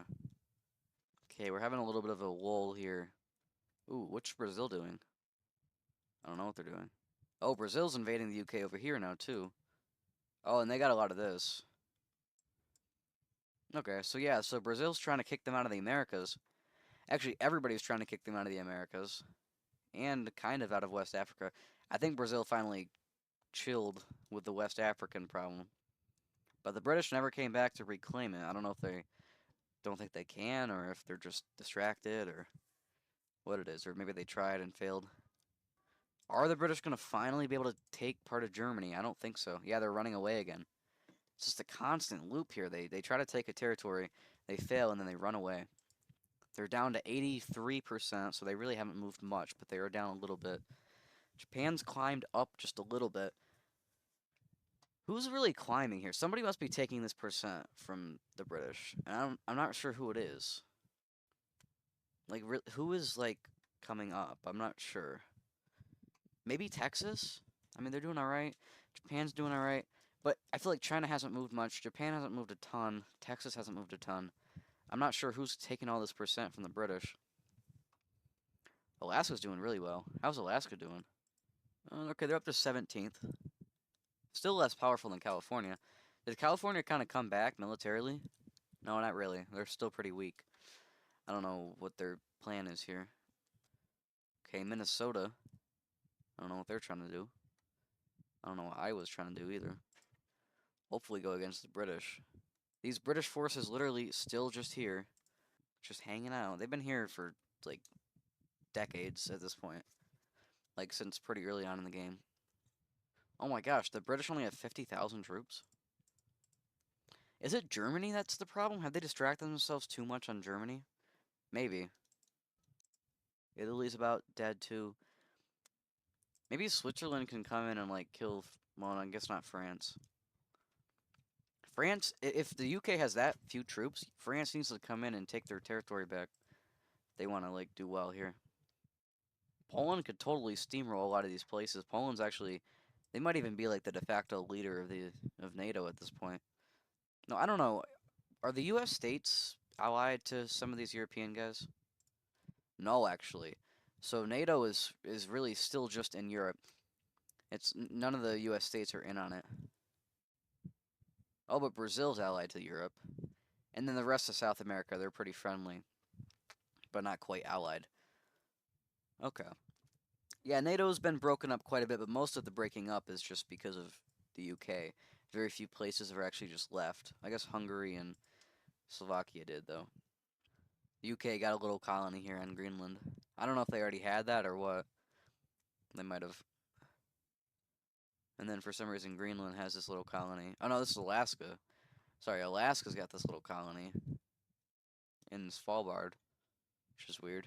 Okay, we're having a little bit of a lull here. Ooh, what's Brazil doing? I don't know what they're doing. Oh, Brazil's invading the UK over here now, too. Oh, and they got a lot of this. Okay, so yeah, so Brazil's trying to kick them out of the Americas. Actually, everybody's trying to kick them out of the Americas. And kind of out of West Africa. I think Brazil finally chilled with the West African problem. But the British never came back to reclaim it. I don't know if they don't think they can, or if they're just distracted, or what it is. Or maybe they tried and failed. Are the British going to finally be able to take part of Germany? I don't think so. Yeah, they're running away again. It's just a constant loop here. They try to take a territory, they fail, and then they run away. They're down to 83%, so they really haven't moved much, but they are down a little bit. Japan's climbed up just a little bit. Who's really climbing here? Somebody must be taking this percent from the British, and I'm not sure who it is. Like, who is like coming up. I'm not sure. Maybe Texas? I mean, they're doing all right. Japan's doing all right. But I feel like China hasn't moved much. Japan hasn't moved a ton. Texas hasn't moved a ton. I'm not sure who's taking all this percent from the British. Alaska's doing really well. How's Alaska doing? Okay, they're up to 17th. Still less powerful than California. Did California kind of come back militarily? No, not really. They're still pretty weak. I don't know what their plan is here. Okay, Minnesota. I don't know what they're trying to do. I don't know what Iowa's trying to do either. Hopefully go against the British. These British forces literally still just here. Just hanging out. They've been here for, like, decades at this point. Like, since pretty early on in the game. Oh my gosh, the British only have 50,000 troops? Is it Germany that's the problem? Have they distracted themselves too much on Germany? Maybe. Italy's about dead too. Maybe Switzerland can come in and like kill. Well, I guess not France. France, if the UK has that few troops, France needs to come in and take their territory back. They want to like do well here. Poland could totally steamroll a lot of these places. Poland's actually, they might even be like the de facto leader of NATO at this point. No, I don't know. Are the U.S. states allied to some of these European guys? No, actually. So NATO is really still just in Europe. It's none of the U.S. states are in on it. Oh, but Brazil's allied to Europe, and then the rest of South America, they're pretty friendly, but not quite allied. Okay. Yeah, NATO's been broken up quite a bit, but most of the breaking up is just because of the UK. Very few places have actually just left. I guess Hungary and Slovakia did, though. The UK got a little colony here on Greenland. I don't know if they already had that or what. They might have. And then for some reason, Greenland has this little colony. Oh no, this is Alaska. Sorry, Alaska's got this little colony in Svalbard, which is weird.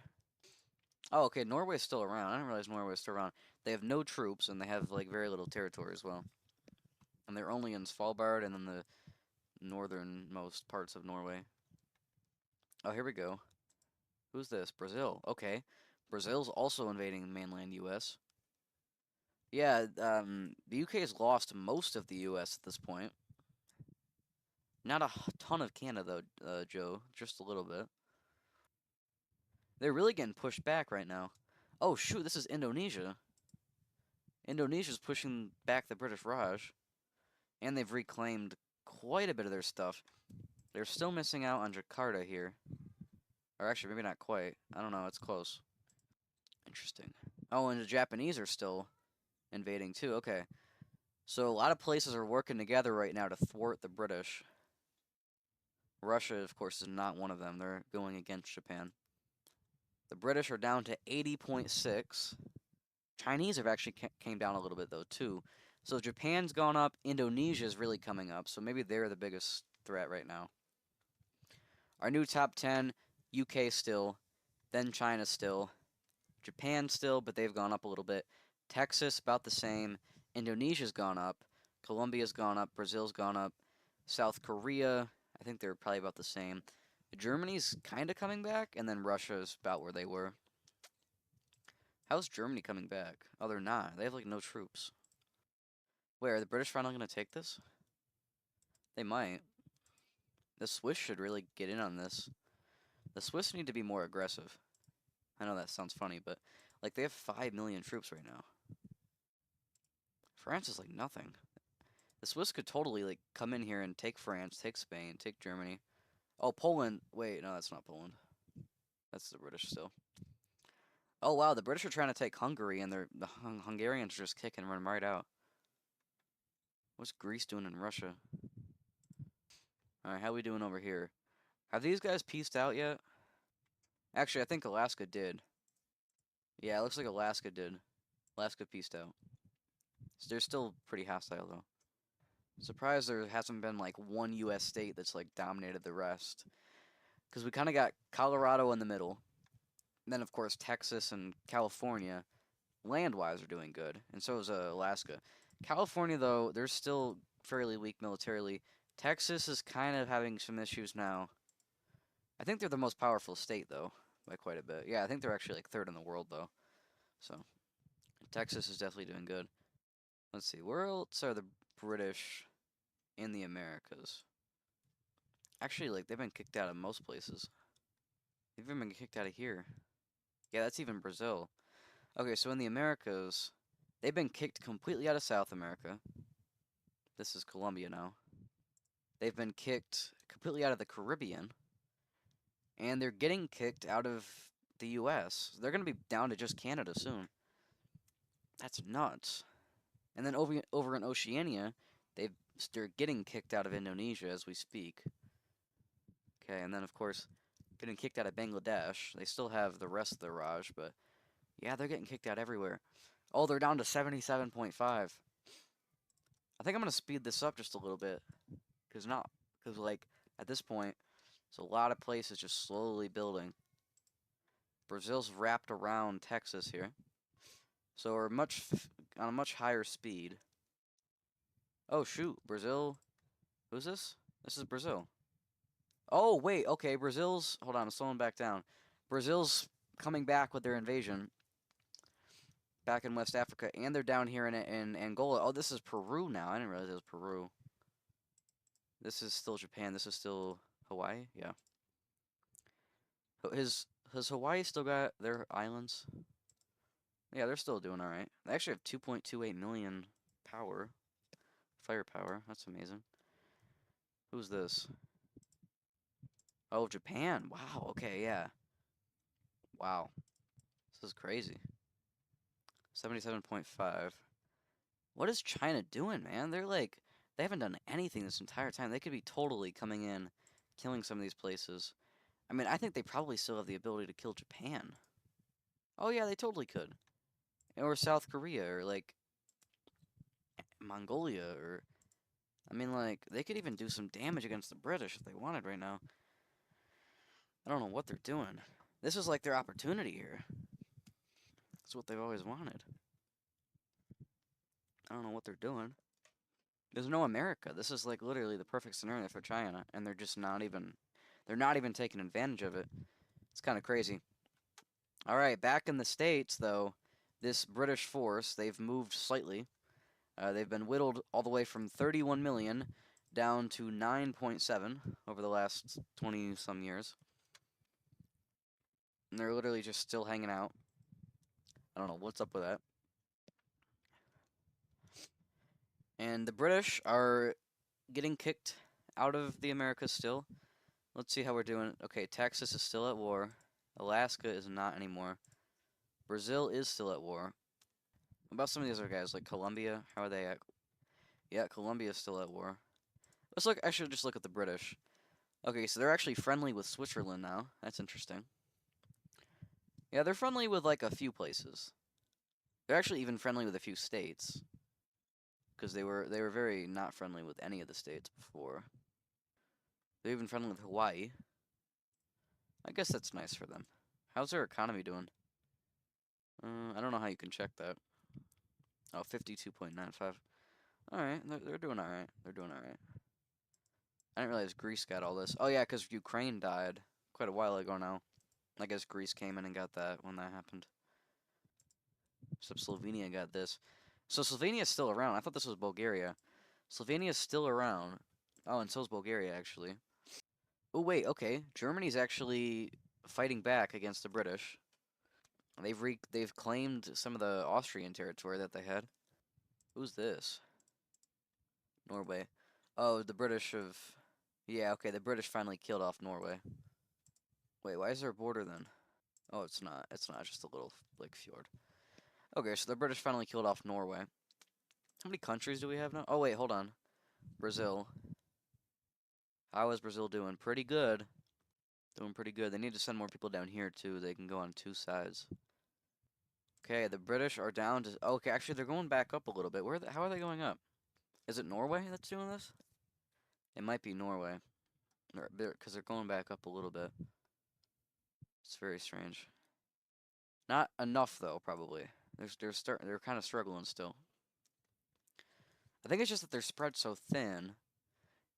Oh, okay, Norway's still around. I didn't realize Norway was still around. They have no troops, and they have, like, very little territory as well. And they're only in Svalbard and then the northernmost parts of Norway. Oh, here we go. Who's this? Brazil. Okay. Brazil's also invading mainland U.S. Yeah, the UK has lost most of the U.S. at this point. Not a ton of Canada, though, Joe. Just a little bit. They're really getting pushed back right now. Oh, shoot, this is Indonesia. Indonesia's pushing back the British Raj. And they've reclaimed quite a bit of their stuff. They're still missing out on Jakarta here. Or actually, maybe not quite. I don't know, it's close. Interesting. Oh, and the Japanese are still invading too. Okay. So a lot of places are working together right now to thwart the British. Russia, of course, is not one of them. They're going against Japan. The British are down to 80.6. Chinese have actually came down a little bit, though, too. So Japan's gone up. Indonesia's really coming up. So maybe they're the biggest threat right now. Our new top 10, UK still, then China still, Japan still, but they've gone up a little bit. Texas, about the same. Indonesia's gone up. Colombia's gone up. Brazil's gone up. South Korea, I think they're probably about the same. Germany's kind of coming back, and then Russia's about where they were. How's Germany coming back? Oh, they're not. They have, like, no troops. Wait, are the British finally going to take this? They might. The Swiss should really get in on this. The Swiss need to be more aggressive. I know that sounds funny, but, like, they have 5 million troops right now. France is, like, nothing. The Swiss could totally, like, come in here and take France, take Spain, take Germany. Oh, Poland. Wait, no, that's not Poland. That's the British still. Oh, wow, the British are trying to take Hungary, and the Hungarians are just kicking them right out. What's Greece doing in Russia? Alright, how we doing over here? Have these guys pieced out yet? Actually, I think Alaska did. Yeah, it looks like Alaska did. Alaska pieced out. So they're still pretty hostile, though. Surprised there hasn't been, like, one U.S. state that's, like, dominated the rest. Because we kind of got Colorado in the middle. And then, of course, Texas and California, land-wise, are doing good. And so is Alaska. California, though, they're still fairly weak militarily. Texas is kind of having some issues now. I think they're the most powerful state, though. by quite a bit. Yeah, I think they're actually like third in the world though. So Texas is definitely doing good. Let's see, where else are the British in the Americas? Actually, like they've been kicked out of most places. They've even been kicked out of here. Yeah, that's even Brazil. Okay, so in the Americas, they've been kicked completely out of South America. This is Colombia now. They've been kicked completely out of the Caribbean, and they're getting kicked out of the US. They're going to be down to just Canada soon. That's nuts. And then over in Oceania, they're getting kicked out of Indonesia as we speak. Okay, and then of course, getting kicked out of Bangladesh. They still have the rest of the Raj, but yeah, they're getting kicked out everywhere. Oh, they're down to 77.5. I think I'm gonna speed this up just a little bit, cause like at this point, it's a lot of places just slowly building. Brazil's wrapped around Texas here, so we're on a much higher speed. Oh shoot, Brazil. Who's this? This is Brazil. Oh wait, okay, Brazil's. Hold on, I'm slowing back down. Brazil's coming back with their invasion back in West Africa, and they're down here in Angola. Oh, this is Peru now. I didn't realize it was Peru. This is still Japan. This is still Hawaii. Yeah. Has Hawaii still got their islands? Yeah, they're still doing all right. They actually have 2.28 million power, firepower. That's amazing. Who's this? Oh, Japan. Wow. Okay, yeah. Wow. This is crazy. 77.5. What is China doing, man? They haven't done anything this entire time. They could be totally coming in, killing some of these places. I mean, I think they probably still have the ability to kill Japan. Oh yeah, they totally could. Or South Korea, or like Mongolia, or I mean, like they could even do some damage against the British if they wanted right now. I don't know what they're doing. This is like their opportunity here. It's what they've always wanted. I don't know what they're doing. There's no America. This is like literally the perfect scenario for China, and they're not even taking advantage of it. It's kind of crazy. All right, back in the States though, this British force, they've moved slightly. They've been whittled all the way from 31 million down to 9.7 over the last 20 some years. And they're literally just still hanging out. I don't know what's up with that. And the British are getting kicked out of the Americas still. Let's see how we're doing. Okay, Texas is still at war. Alaska is not anymore. Brazil is still at war. What about some of these other guys, like Colombia? How are they at? Yeah, Colombia is still at war. Let's look. I should just look at the British. Okay, so they're actually friendly with Switzerland now. That's interesting. Yeah, they're friendly with like a few places. They're actually even friendly with a few states. Because they were very not friendly with any of the states before. They're even friendly with Hawaii. I guess that's nice for them. How's their economy doing? I don't know how you can check that. Oh, 52.95. Alright, they're doing alright. They're doing alright. I didn't realize Greece got all this. Oh yeah, because Ukraine died quite a while ago now. I guess Greece came in and got that when that happened. So Slovenia got this. So Slovenia's still around. I thought this was Bulgaria. Slovenia's still around. Oh, and so is Bulgaria, actually. Oh, wait, okay. Germany's actually fighting back against the British. They've claimed some of the Austrian territory that they had. Who's this? Norway. Oh, the British have... Yeah, okay, the British finally killed off Norway. Wait, why is there a border then? Oh, it's not. It's not just a little, like, fjord. Okay, so the British finally killed off Norway. How many countries do we have now? Oh, wait, hold on. Brazil. How is Brazil doing? Pretty good. Doing pretty good. They need to send more people down here, too. They can go on two sides. Okay, the British are down to... Okay, actually, they're going back up a little bit. How are they going up? Is it Norway that's doing this? It might be Norway. Because they're going back up a little bit. It's very strange. Not enough, though, probably. They're kind of struggling still. I think it's just that they're spread so thin,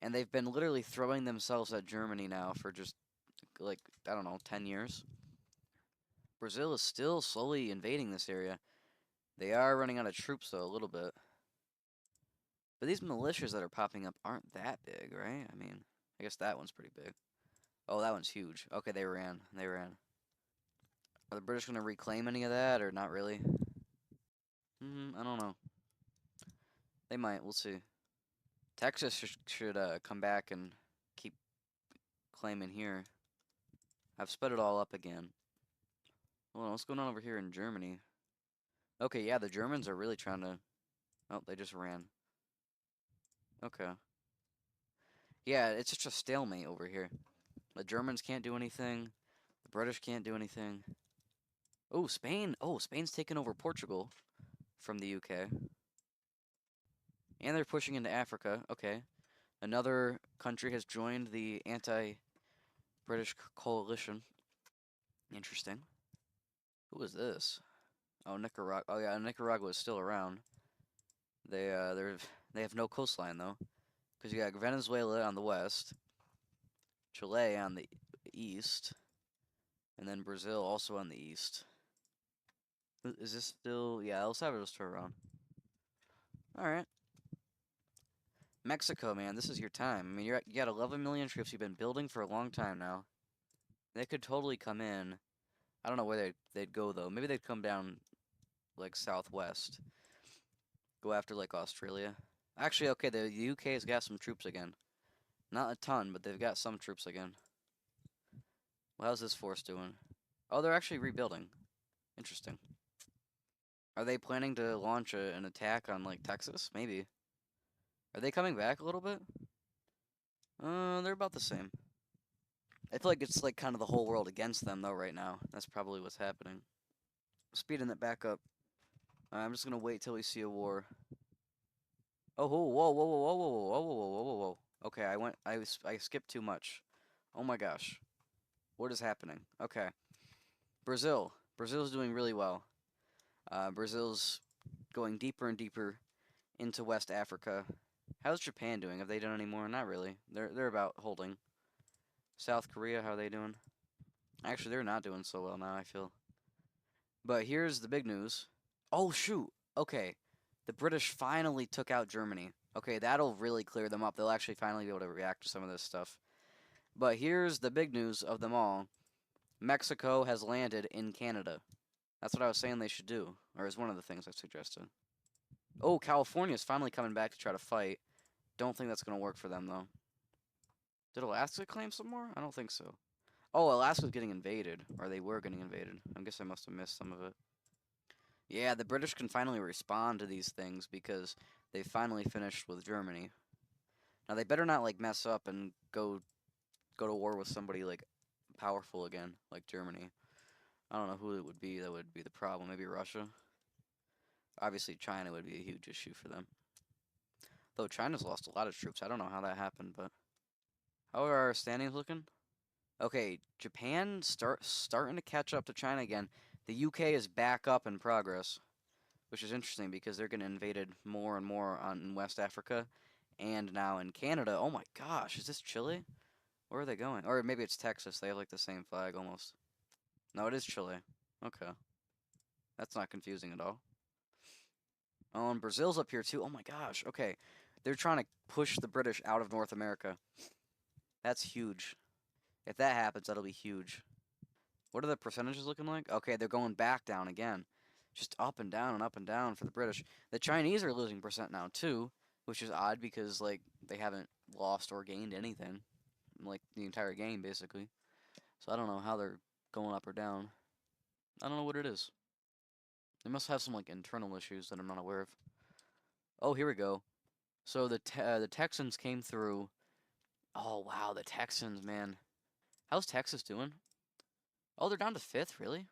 and they've been literally throwing themselves at Germany now for just, like, I don't know, 10 years. Brazil is still slowly invading this area. They are running out of troops, though, a little bit. But these militias that are popping up aren't that big, right? I mean, I guess that one's pretty big. Oh, that one's huge. Okay, they ran. They ran. Are the British going to reclaim any of that, or not really? I don't know. They might. We'll see. Texas should come back and keep claiming here. I've sped it all up again. Hold on, what's going on over here in Germany? Okay, yeah, the Germans are really trying to... Oh, they just ran. Okay. Yeah, it's just a stalemate over here. The Germans can't do anything. The British can't do anything. Oh, Spain. Oh, Spain's taken over Portugal from the UK. And they're pushing into Africa. Okay. Another country has joined the anti-British coalition. Interesting. Who is this? Oh, Nicaragua. Oh yeah, Nicaragua is still around. They have no coastline though, because you got Venezuela on the west, Chile on the east, and then Brazil also on the east. Is this still? Yeah, El Salvador's still around. All right. Mexico, man, this is your time. I mean, you got 11 million troops you've been building for a long time now. They could totally come in. I don't know where they'd go though. Maybe they'd come down like southwest, go after like Australia. Actually, okay, the UK's got some troops again. Not a ton, but they've got some troops again. Well, how's this force doing? Oh, they're actually rebuilding. Interesting. Are they planning to launch an attack on like Texas? Maybe. Are they coming back a little bit? They're about the same. I feel like it's like kind of the whole world against them though right now. That's probably what's happening. Speeding it back up. I'm just gonna wait till we see a war. Oh, whoa, whoa, whoa, whoa, whoa, whoa, whoa, whoa, whoa, whoa, whoa. Okay, I skipped too much. Oh my gosh, what is happening? Okay, Brazil. Brazil's doing really well. Brazil's going deeper and deeper into West Africa. How's Japan doing? Have they done any more? Not really. They're about holding. South Korea, how are they doing? Actually, they're not doing so well now, I feel. But here's the big news. Oh, shoot. Okay. The British finally took out Germany. Okay, that'll really clear them up. They'll actually finally be able to react to some of this stuff. But here's the big news of them all. Mexico has landed in Canada. That's what I was saying they should do, or is one of the things I suggested. Oh, California's finally coming back to try to fight. Don't think that's going to work for them, though. Did Alaska claim some more? I don't think so. Oh, Alaska's getting invaded, or they were getting invaded. I guess I must have missed some of it. Yeah, the British can finally respond to these things because they finally finished with Germany. Now they better not like mess up and go to war with somebody like powerful again, like Germany. I don't know who it would be that would be the problem. Maybe Russia. Obviously, China would be a huge issue for them. Though China's lost a lot of troops. I don't know how that happened, but how are our standings looking? Okay, Japan starting to catch up to China again. The UK is back up in progress, which is interesting because they're getting invaded more and more in West Africa and now in Canada. Oh my gosh, is this Chile? Where are they going? Or maybe it's Texas. They have like the same flag almost. No, it is Chile. Okay. That's not confusing at all. Oh, and Brazil's up here too. Oh my gosh. Okay. They're trying to push the British out of North America. That's huge. If that happens, that'll be huge. What are the percentages looking like? Okay, they're going back down again. Just up and down for the British. The Chinese are losing percent now too, which is odd because like they haven't lost or gained anything like the entire game basically. So I don't know how they're going up or down. I don't know what it is. They must have some like internal issues that I'm not aware of. Oh, here we go. So the Texans came through. Oh wow, the Texans, man. How's Texas doing? Oh, they're down to fifth, really?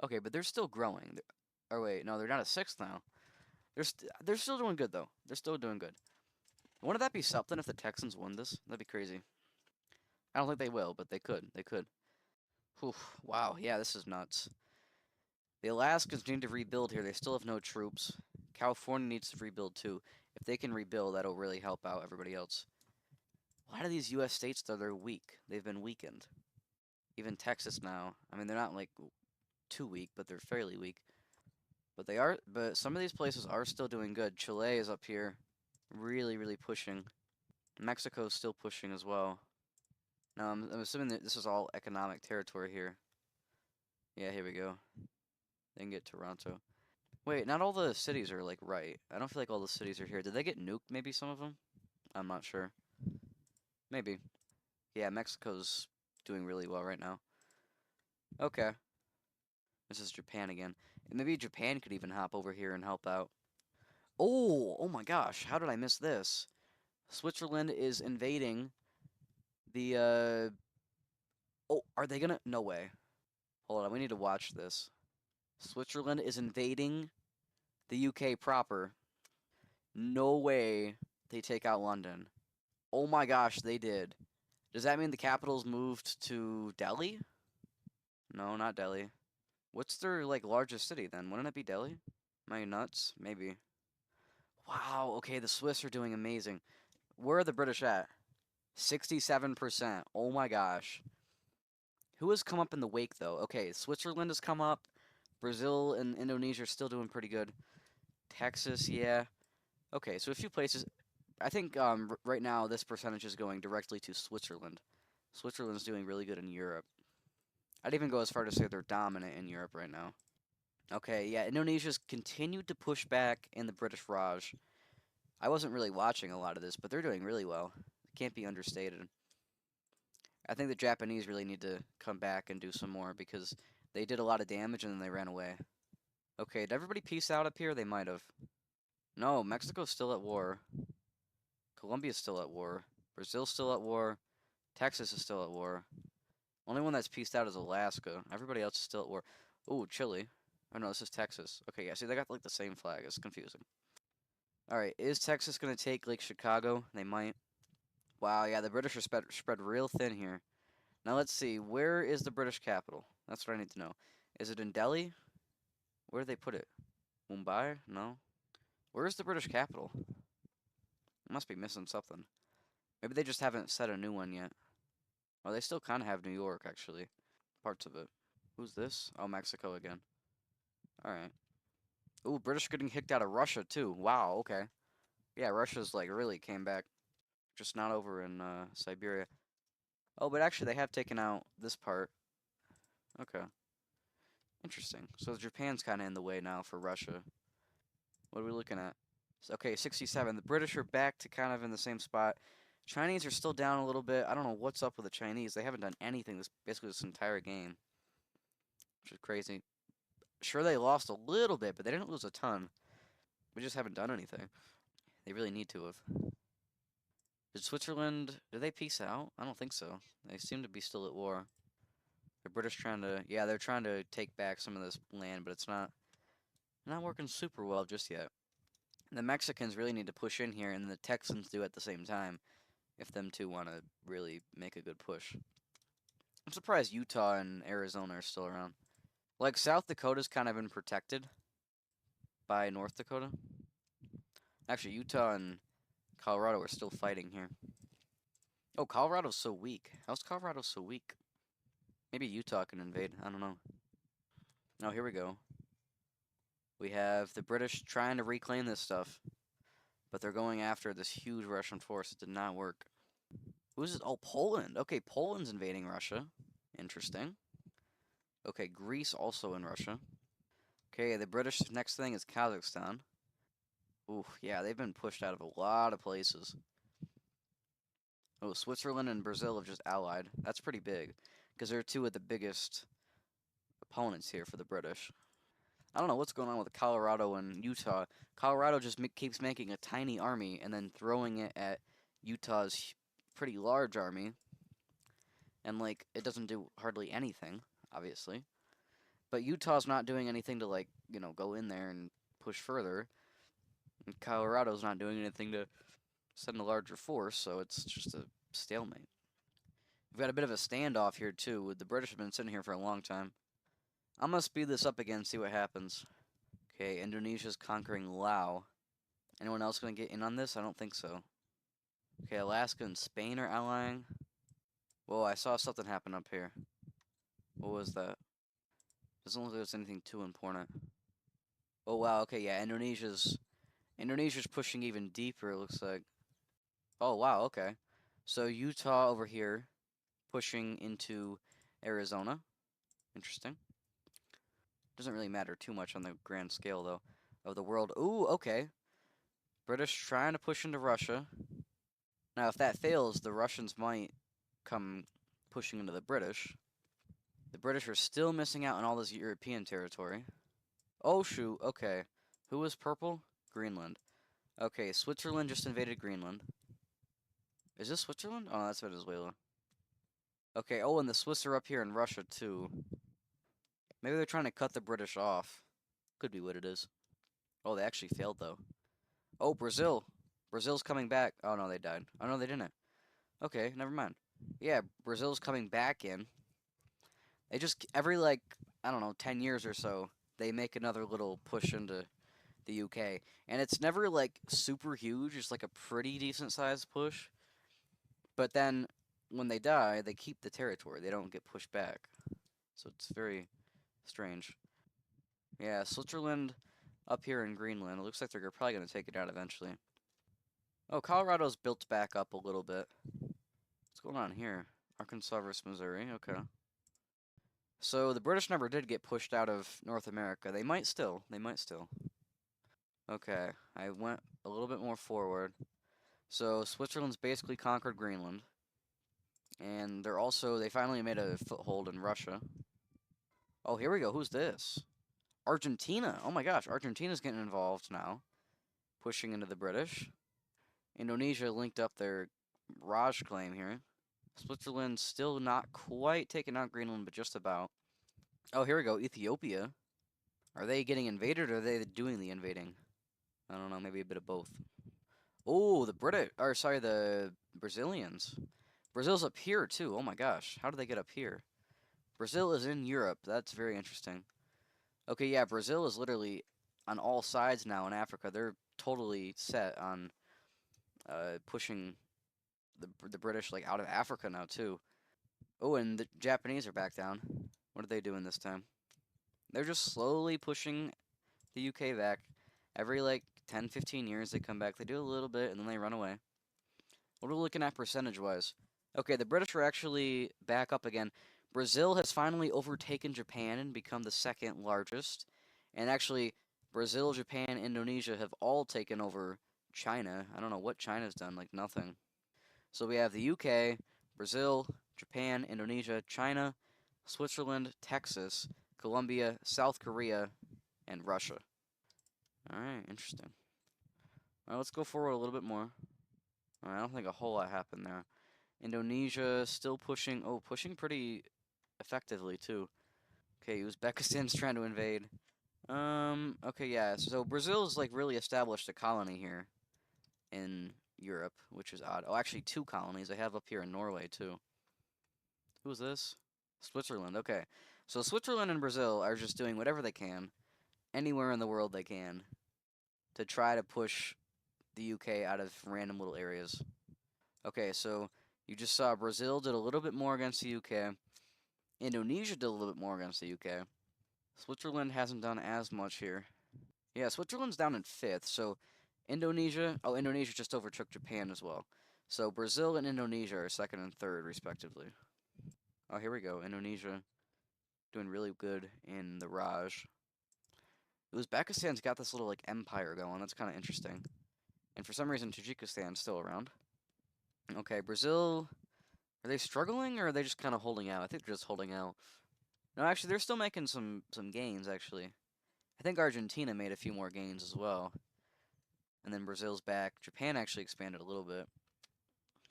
Okay, but they're still growing. Or wait, no, they're down to sixth now. They're still doing good though. They're still doing good. Wouldn't that be something if the Texans won this? That'd be crazy. I don't think they will, but they could. They could. Whew, wow, yeah, this is nuts. The Alaskans need to rebuild here. They still have no troops. California needs to rebuild too. If they can rebuild, that'll really help out everybody else. Why do these U.S. states, though, they're weak? They've been weakened. Even Texas now. I mean, they're not, like, too weak, but they're fairly weak. But some of these places are still doing good. Chile is up here, really, really pushing. Mexico's still pushing as well. Now, I'm assuming that this is all economic territory here. Yeah, here we go. Then get Toronto. Wait, not all the cities are, like, right. I don't feel like all the cities are here. Did they get nuked, maybe some of them? I'm not sure. Maybe. Yeah, Mexico's doing really well right now. Okay. This is Japan again. And maybe Japan could even hop over here and help out. Oh my gosh, how did I miss this? Switzerland is invading the, oh, are they gonna? No way. Hold on, we need to watch this. Switzerland is invading the UK proper. No way they take out London. Oh my gosh, they did. Does that mean the capital's moved to Delhi? No, not Delhi. What's their, like, largest city then? Wouldn't it be Delhi? Am I nuts? Maybe. Wow, okay, the Swiss are doing amazing. Where are the British at? 67%. Oh my gosh. Who has come up in the wake, though? Okay, Switzerland has come up. Brazil and Indonesia are still doing pretty good. Texas, yeah. Okay, so a few places. I think right now this percentage is going directly to Switzerland. Switzerland's doing really good in Europe. I'd even go as far to say they're dominant in Europe right now. Okay, yeah, Indonesia's continued to push back in the British Raj. I wasn't really watching a lot of this, but they're doing really well. It can't be understated. I think the Japanese really need to come back and do some more because they did a lot of damage and then they ran away. Okay, did everybody peace out up here? They might have. No, Mexico's still at war. Colombia's still at war. Brazil's still at war. Texas is still at war. Only one that's peaced out is Alaska. Everybody else is still at war. Ooh, Chile. Oh no, this is Texas. Okay, yeah, see, they got like the same flag. It's confusing. Alright, is Texas gonna take Lake Chicago? They might. Wow, yeah, the British are spread real thin here. Now let's see, where is the British capital? That's what I need to know. Is it in Delhi? Where do they put it? Mumbai? No. Where is the British capital? I must be missing something. Maybe they just haven't set a new one yet. Well, they still kind of have New York, actually. Parts of it. Who's this? Oh, Mexico again. Alright. Ooh, British getting kicked out of Russia, too. Wow, okay. Yeah, Russia's, like, really came back. Just not over in, Siberia. Oh, but actually, they have taken out this part. Okay. Interesting. So Japan's kind of in the way now for Russia. What are we looking at? Okay, 67. The British are back to kind of in the same spot. Chinese are still down a little bit. I don't know what's up with the Chinese. They haven't done anything basically this entire game, which is crazy. Sure, they lost a little bit, but they didn't lose a ton. We just haven't done anything. They really need to have. Did Switzerland, did they peace out? I don't think so. They seem to be still at war. The British trying to, yeah, they're trying to take back some of this land, but it's not working super well just yet. The Mexicans really need to push in here, and the Texans do at the same time, if them two want to really make a good push. I'm surprised Utah and Arizona are still around. Like, South Dakota's kind of been protected by North Dakota. Actually, Utah and Colorado are still fighting here. Oh, Colorado's so weak. How's Colorado so weak? Maybe Utah can invade. I don't know. Oh, here we go. We have the British trying to reclaim this stuff, but they're going after this huge Russian force. It did not work. Who's it? Oh, Poland. Okay, Poland's invading Russia. Interesting. Okay, Greece also in Russia. Okay, the British next thing is Kazakhstan. Ooh, yeah, they've been pushed out of a lot of places. Oh, Switzerland and Brazil have just allied. That's pretty big, because they're two of the biggest opponents here for the British. I don't know what's going on with Colorado and Utah. Colorado just keeps making a tiny army and then throwing it at Utah's pretty large army. And, like, it doesn't do hardly anything, obviously. But Utah's not doing anything to, like, go in there and push further. And Colorado's not doing anything to send a larger force, so it's just a stalemate. We've got a bit of a standoff here, too. The British have been sitting here for a long time. I'm gonna speed this up again, see what happens. Okay, Indonesia's conquering Laos. Anyone else gonna get in on this? I don't think so. Okay, Alaska and Spain are allying. Whoa, I saw something happen up here. What was that? Doesn't look like there's anything too important. Oh wow, okay, yeah, Indonesia's pushing even deeper, it looks like. Oh wow, okay. So Utah over here pushing into Arizona. Interesting. Doesn't really matter too much on the grand scale though of the world. Ooh, okay. British trying to push into Russia. Now if that fails, the Russians might come pushing into the British. The British are still missing out on all this European territory. Oh shoot, okay. Who was purple? Greenland. Okay, Switzerland just invaded Greenland. Is this Switzerland? Oh, that's Venezuela. Okay, oh, and the Swiss are up here in Russia too. Maybe they're trying to cut the British off. Could be what it is. Oh, they actually failed though. Oh, Brazil. Brazil's coming back. Oh no, they died. Oh no, they didn't. Okay, never mind. Yeah, Brazil's coming back in. They just every like I don't know 10 years or so they make another little push into the UK, and it's never like super huge. It's like a pretty decent sized push. But then when they die, they keep the territory. They don't get pushed back. So it's very strange. Yeah, Switzerland up here in Greenland. It looks like they're probably going to take it out eventually. Oh, Colorado's built back up a little bit. What's going on here? Arkansas versus Missouri. Okay. So the British never did get pushed out of North America. They might still. They might still. Okay. I went a little bit more forward. So Switzerland's basically conquered Greenland. And they finally made a foothold in Russia. Oh, here we go. Who's this? Argentina. Oh my gosh, Argentina's getting involved now. Pushing into the British. Indonesia linked up their Raj claim here. Switzerland still not quite taking out Greenland, but just about. Oh, here we go. Ethiopia. Are they getting invaded or are they doing the invading? I don't know, maybe a bit of both. Oh, the Brazilians. Brazil's up here too. Oh my gosh, how did they get up here? Brazil is in Europe. That's very interesting. Okay, yeah, Brazil is literally on all sides now in Africa. They're totally set on pushing the British like out of Africa now too. Oh, and the Japanese are back down. What are they doing this time? They're just slowly pushing the UK back. Every like 10, 15 years they come back. They do a little bit and then they run away. What are we looking at percentage wise? Okay, the British are actually back up again. Brazil has finally overtaken Japan and become the second largest. And actually, Brazil, Japan, Indonesia have all taken over China. I don't know what China's done, like nothing. So we have the UK, Brazil, Japan, Indonesia, China, Switzerland, Texas, Colombia, South Korea, and Russia. Alright, interesting. Alright, let's go forward a little bit more. Alright, I don't think a whole lot happened there. Indonesia still pushing. Oh, pushing pretty effectively too. Okay, Uzbekistan's trying to invade. Okay, yeah. So Brazil's like really established a colony here in Europe, which is odd. Oh, actually, two colonies they have up here in Norway too. Who's this? Switzerland. Okay, so Switzerland and Brazil are just doing whatever they can, anywhere in the world they can, to try to push the UK out of random little areas. Okay, so you just saw Brazil did a little bit more against the UK. Indonesia did a little bit more against the UK. Switzerland hasn't done as much here. Yeah, Switzerland's down in fifth, so Indonesia just overtook Japan as well. So Brazil and Indonesia are second and third, respectively. Oh, here we go. Indonesia doing really good in the Raj. Uzbekistan's got this little like empire going. That's kind of interesting. And for some reason, Tajikistan's still around. Okay, Brazil. Are they struggling or are they just kind of holding out? I think they're just holding out. No, actually, they're still making some gains. Actually, I think Argentina made a few more gains as well. And then Brazil's back. Japan actually expanded a little bit.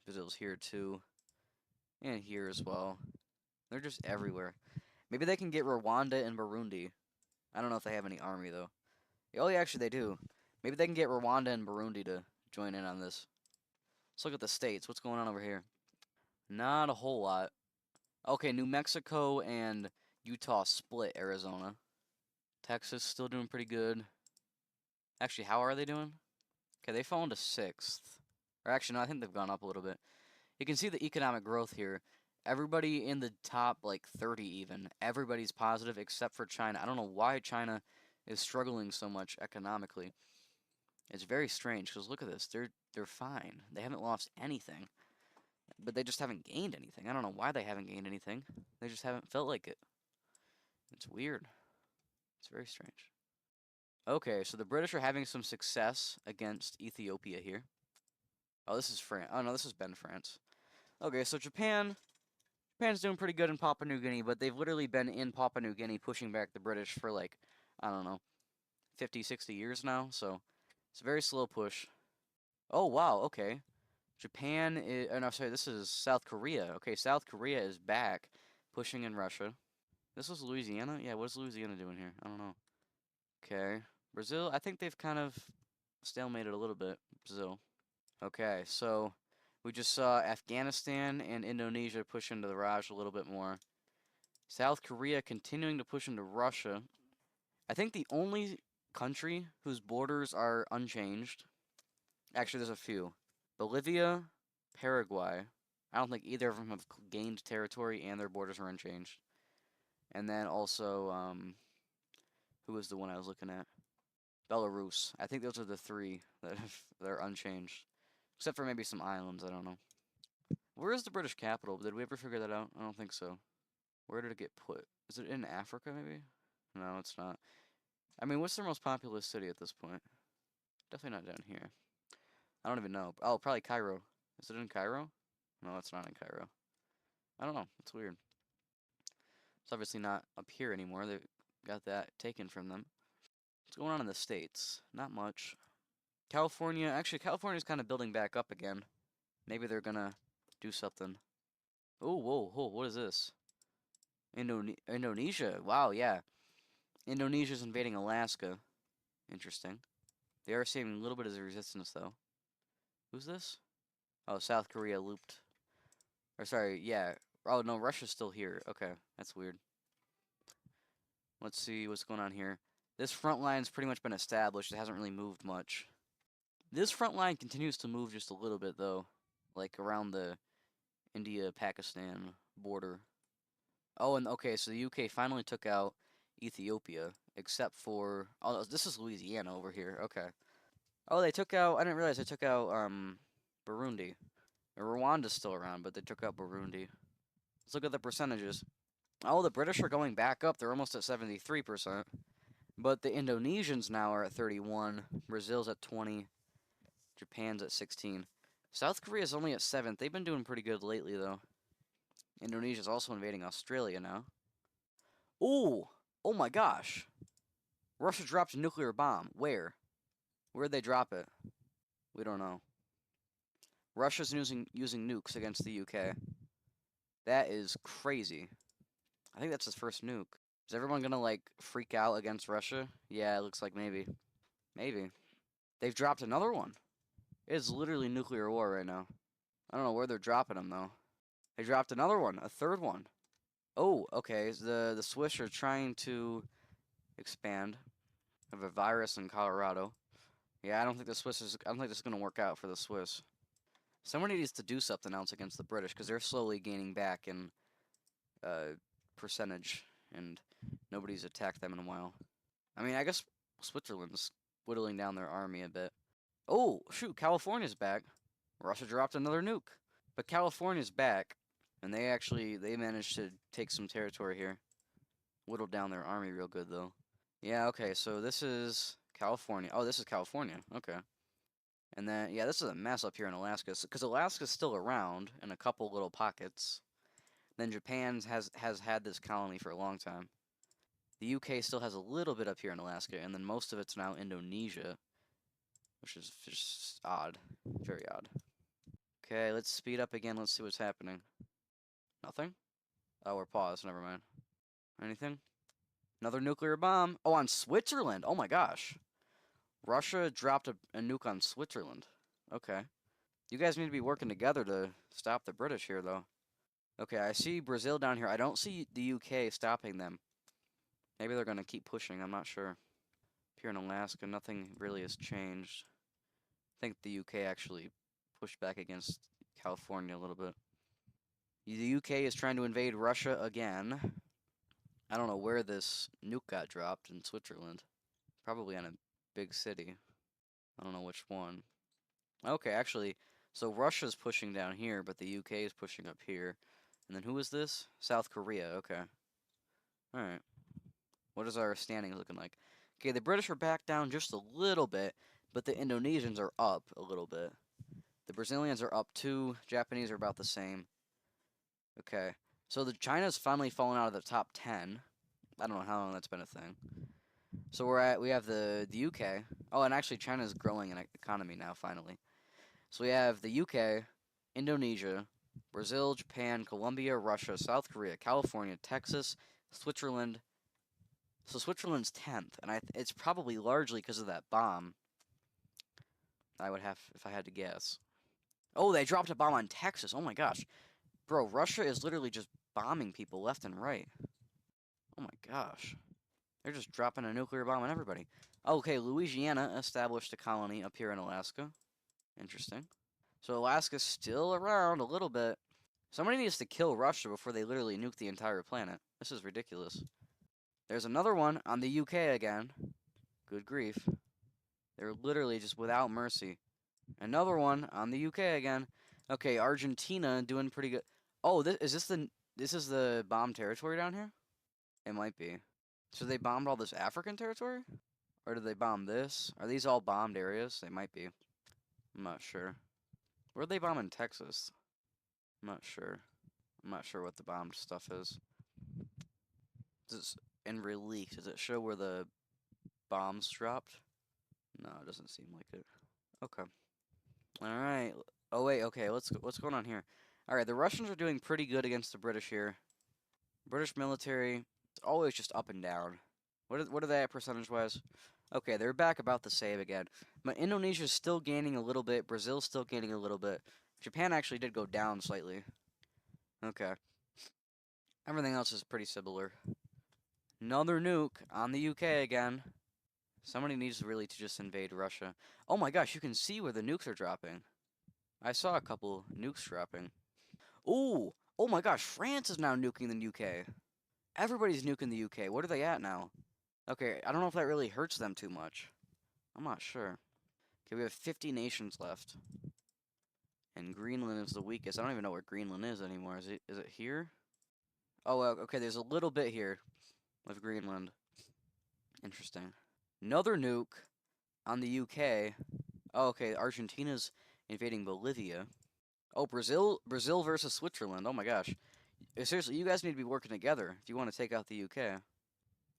Brazil's here too, and here as well. They're just everywhere. Maybe they can get Rwanda and Burundi. I don't know if they have any army though. Oh yeah, actually they do. Maybe they can get Rwanda and Burundi to join in on this. Let's look at the states. What's going on over here? Not a whole lot. Okay, New Mexico and Utah split Arizona. Texas still doing pretty good. Actually, how are they doing? Okay, they fell into sixth. Or actually, no, I think they've gone up a little bit. You can see the economic growth here. Everybody in the top, like, 30 even, everybody's positive except for China. I don't know why China is struggling so much economically. It's very strange, because look at this. They're fine. They haven't lost anything, but they just haven't gained anything. I don't know why they haven't gained anything. They just haven't felt like it. It's weird. It's very strange. Okay, so the British are having some success against Ethiopia here. Oh, this is France. Oh, no, this has been France. Okay, so Japan's doing pretty good in Papua New Guinea, but they've literally been in Papua New Guinea pushing back the British for like, I don't know, 50, 60 years now, so it's a very slow push. Oh, wow, okay. Japan is, oh no, sorry, this is South Korea. Okay, South Korea is back, pushing in Russia. This was Louisiana? Yeah, what's Louisiana doing here? I don't know. Okay. Brazil, I think they've kind of stalemated a little bit. Brazil. Okay, so we just saw Afghanistan and Indonesia push into the Raj a little bit more. South Korea continuing to push into Russia. I think the only country whose borders are unchanged, actually, there's a few. Bolivia, Paraguay. I don't think either of them have gained territory and their borders are unchanged. And then also, who was the one I was looking at? Belarus. I think those are the three that are unchanged. Except for maybe some islands, I don't know. Where is the British capital? Did we ever figure that out? I don't think so. Where did it get put? Is it in Africa, maybe? No, it's not. I mean, what's their most populous city at this point? Definitely not down here. I don't even know. Oh, probably Cairo. Is it in Cairo? No, it's not in Cairo. I don't know. It's weird. It's obviously not up here anymore. They got that taken from them. What's going on in the States? Not much. California, actually, California's kind of building back up again. Maybe they're gonna do something. Oh, whoa, whoa, what is this? Indonesia. Wow, yeah. Indonesia's invading Alaska. Interesting. They are seeing a little bit of resistance, though. Who's this? Oh, South Korea looped. Or, sorry, yeah. Oh, no, Russia's still here. Okay, that's weird. Let's see what's going on here. This front line's pretty much been established. It hasn't really moved much. This front line continues to move just a little bit, though. Like, around the India-Pakistan border. Oh, and okay, so the UK finally took out Ethiopia, except for... Oh, this is Louisiana over here. Okay. Oh, they took out... I didn't realize they took out, Burundi. Rwanda's still around, but they took out Burundi. Let's look at the percentages. Oh, the British are going back up. They're almost at 73%. But the Indonesians now are at 31. Brazil's at 20. Japan's at 16. South Korea's only at 7th. They've been doing pretty good lately, though. Indonesia's also invading Australia now. Ooh! Oh my gosh! Russia dropped a nuclear bomb. Where? Where'd they drop it? We don't know. Russia's using nukes against the UK. That is crazy. I think that's his first nuke. Is everyone gonna, like, freak out against Russia? Yeah, it looks like maybe. Maybe. They've dropped another one. It's literally nuclear war right now. I don't know where they're dropping them, though. They dropped another one, a third one. Oh, okay. The Swiss are trying to expand. Have a virus in Colorado. Yeah, I don't think this is gonna work out for the Swiss. Someone needs to do something else against the British because they're slowly gaining back in percentage, and nobody's attacked them in a while. I mean, I guess Switzerland's whittling down their army a bit. Oh, shoot, California's back. Russia dropped another nuke. But California's back, and they managed to take some territory here. Whittled down their army real good, though. Yeah, okay, so this is California. Oh, this is California. Okay. And then, yeah, this is a mess up here in Alaska, because Alaska's still around in a couple little pockets. Then Japan has had this colony for a long time. The UK still has a little bit up here in Alaska, and then most of it's now Indonesia, which is just odd. Very odd. Okay, let's speed up again. Let's see what's happening. Nothing? Oh, we're paused. Never mind. Anything? Another nuclear bomb. Oh, on Switzerland. Oh my gosh. Russia dropped a nuke on Switzerland. Okay. You guys need to be working together to stop the British here, though. Okay, I see Brazil down here. I don't see the UK stopping them. Maybe they're going to keep pushing. I'm not sure. Here in Alaska, nothing really has changed. I think the UK actually pushed back against California a little bit. The UK is trying to invade Russia again. I don't know where this nuke got dropped in Switzerland. Probably on a big city. I don't know which one. Okay, actually, so Russia's pushing down here, but the UK is pushing up here. And then who is this? South Korea. Okay. Alright. What is our standings looking like? Okay, the British are back down just a little bit, but the Indonesians are up a little bit. The Brazilians are up too. Japanese are about the same. Okay. So the China's finally fallen out of the top 10. I don't know how long that's been a thing. So we have the UK. Oh, and actually China's growing in economy now finally. So we have the UK, Indonesia, Brazil, Japan, Colombia, Russia, South Korea, California, Texas, Switzerland. So Switzerland's 10th, and it's probably largely because of that bomb. I would have if I had to guess. Oh, they dropped a bomb on Texas. Oh my gosh. Bro, Russia is literally just bombing people left and right. Oh my gosh. They're just dropping a nuclear bomb on everybody. Okay, Louisiana established a colony up here in Alaska. Interesting. So Alaska's still around a little bit. Somebody needs to kill Russia before they literally nuke the entire planet. This is ridiculous. There's another one on the UK again. Good grief. They're literally just without mercy. Another one on the UK again. Okay, Argentina doing pretty good. Oh, this is the bomb territory down here? It might be. So they bombed all this African territory? Or did they bomb this? Are these all bombed areas? They might be. I'm not sure. Where'd they bomb in Texas? I'm not sure. I'm not sure what the bombed stuff is. Does in relief, does it show where the bombs dropped? No, it doesn't seem like it. Okay. Alright. Oh wait, okay, what's going on here? Alright, the Russians are doing pretty good against the British here. British military, it's always just up and down. What are they at percentage wise? Okay, they're back about the same again. But Indonesia's still gaining a little bit, Brazil's still gaining a little bit. Japan actually did go down slightly. Okay. Everything else is pretty similar. Another nuke on the UK again. Somebody needs really to just invade Russia. Oh my gosh, you can see where the nukes are dropping. I saw a couple nukes dropping. Ooh! Oh my gosh, France is now nuking the UK. Everybody's nuking the UK. What are they at now? Okay, I don't know if that really hurts them too much. I'm not sure. Okay, we have 50 nations left. And Greenland is the weakest. I don't even know where Greenland is anymore. Is it here? Oh, okay, there's a little bit here with Greenland. Interesting. Another nuke on the UK. Oh, okay, Argentina's invading Bolivia. Oh, Brazil versus Switzerland. Oh my gosh. Seriously, you guys need to be working together if you want to take out the UK.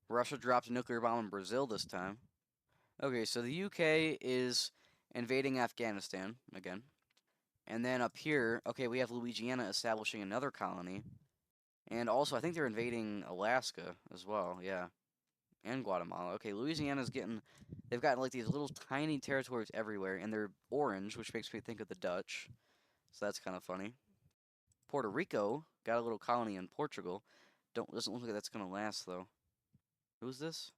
Russia dropped a nuclear bomb in Brazil this time. Okay, so the UK is invading Afghanistan again. And then up here, okay, we have Louisiana establishing another colony. And also, I think they're invading Alaska as well, yeah. And Guatemala. Okay, Louisiana's they've got like these little tiny territories everywhere, and they're orange, which makes me think of the Dutch. So that's kind of funny. Puerto Rico got a little colony in Portugal. Doesn't look like that's gonna last though. Who's this?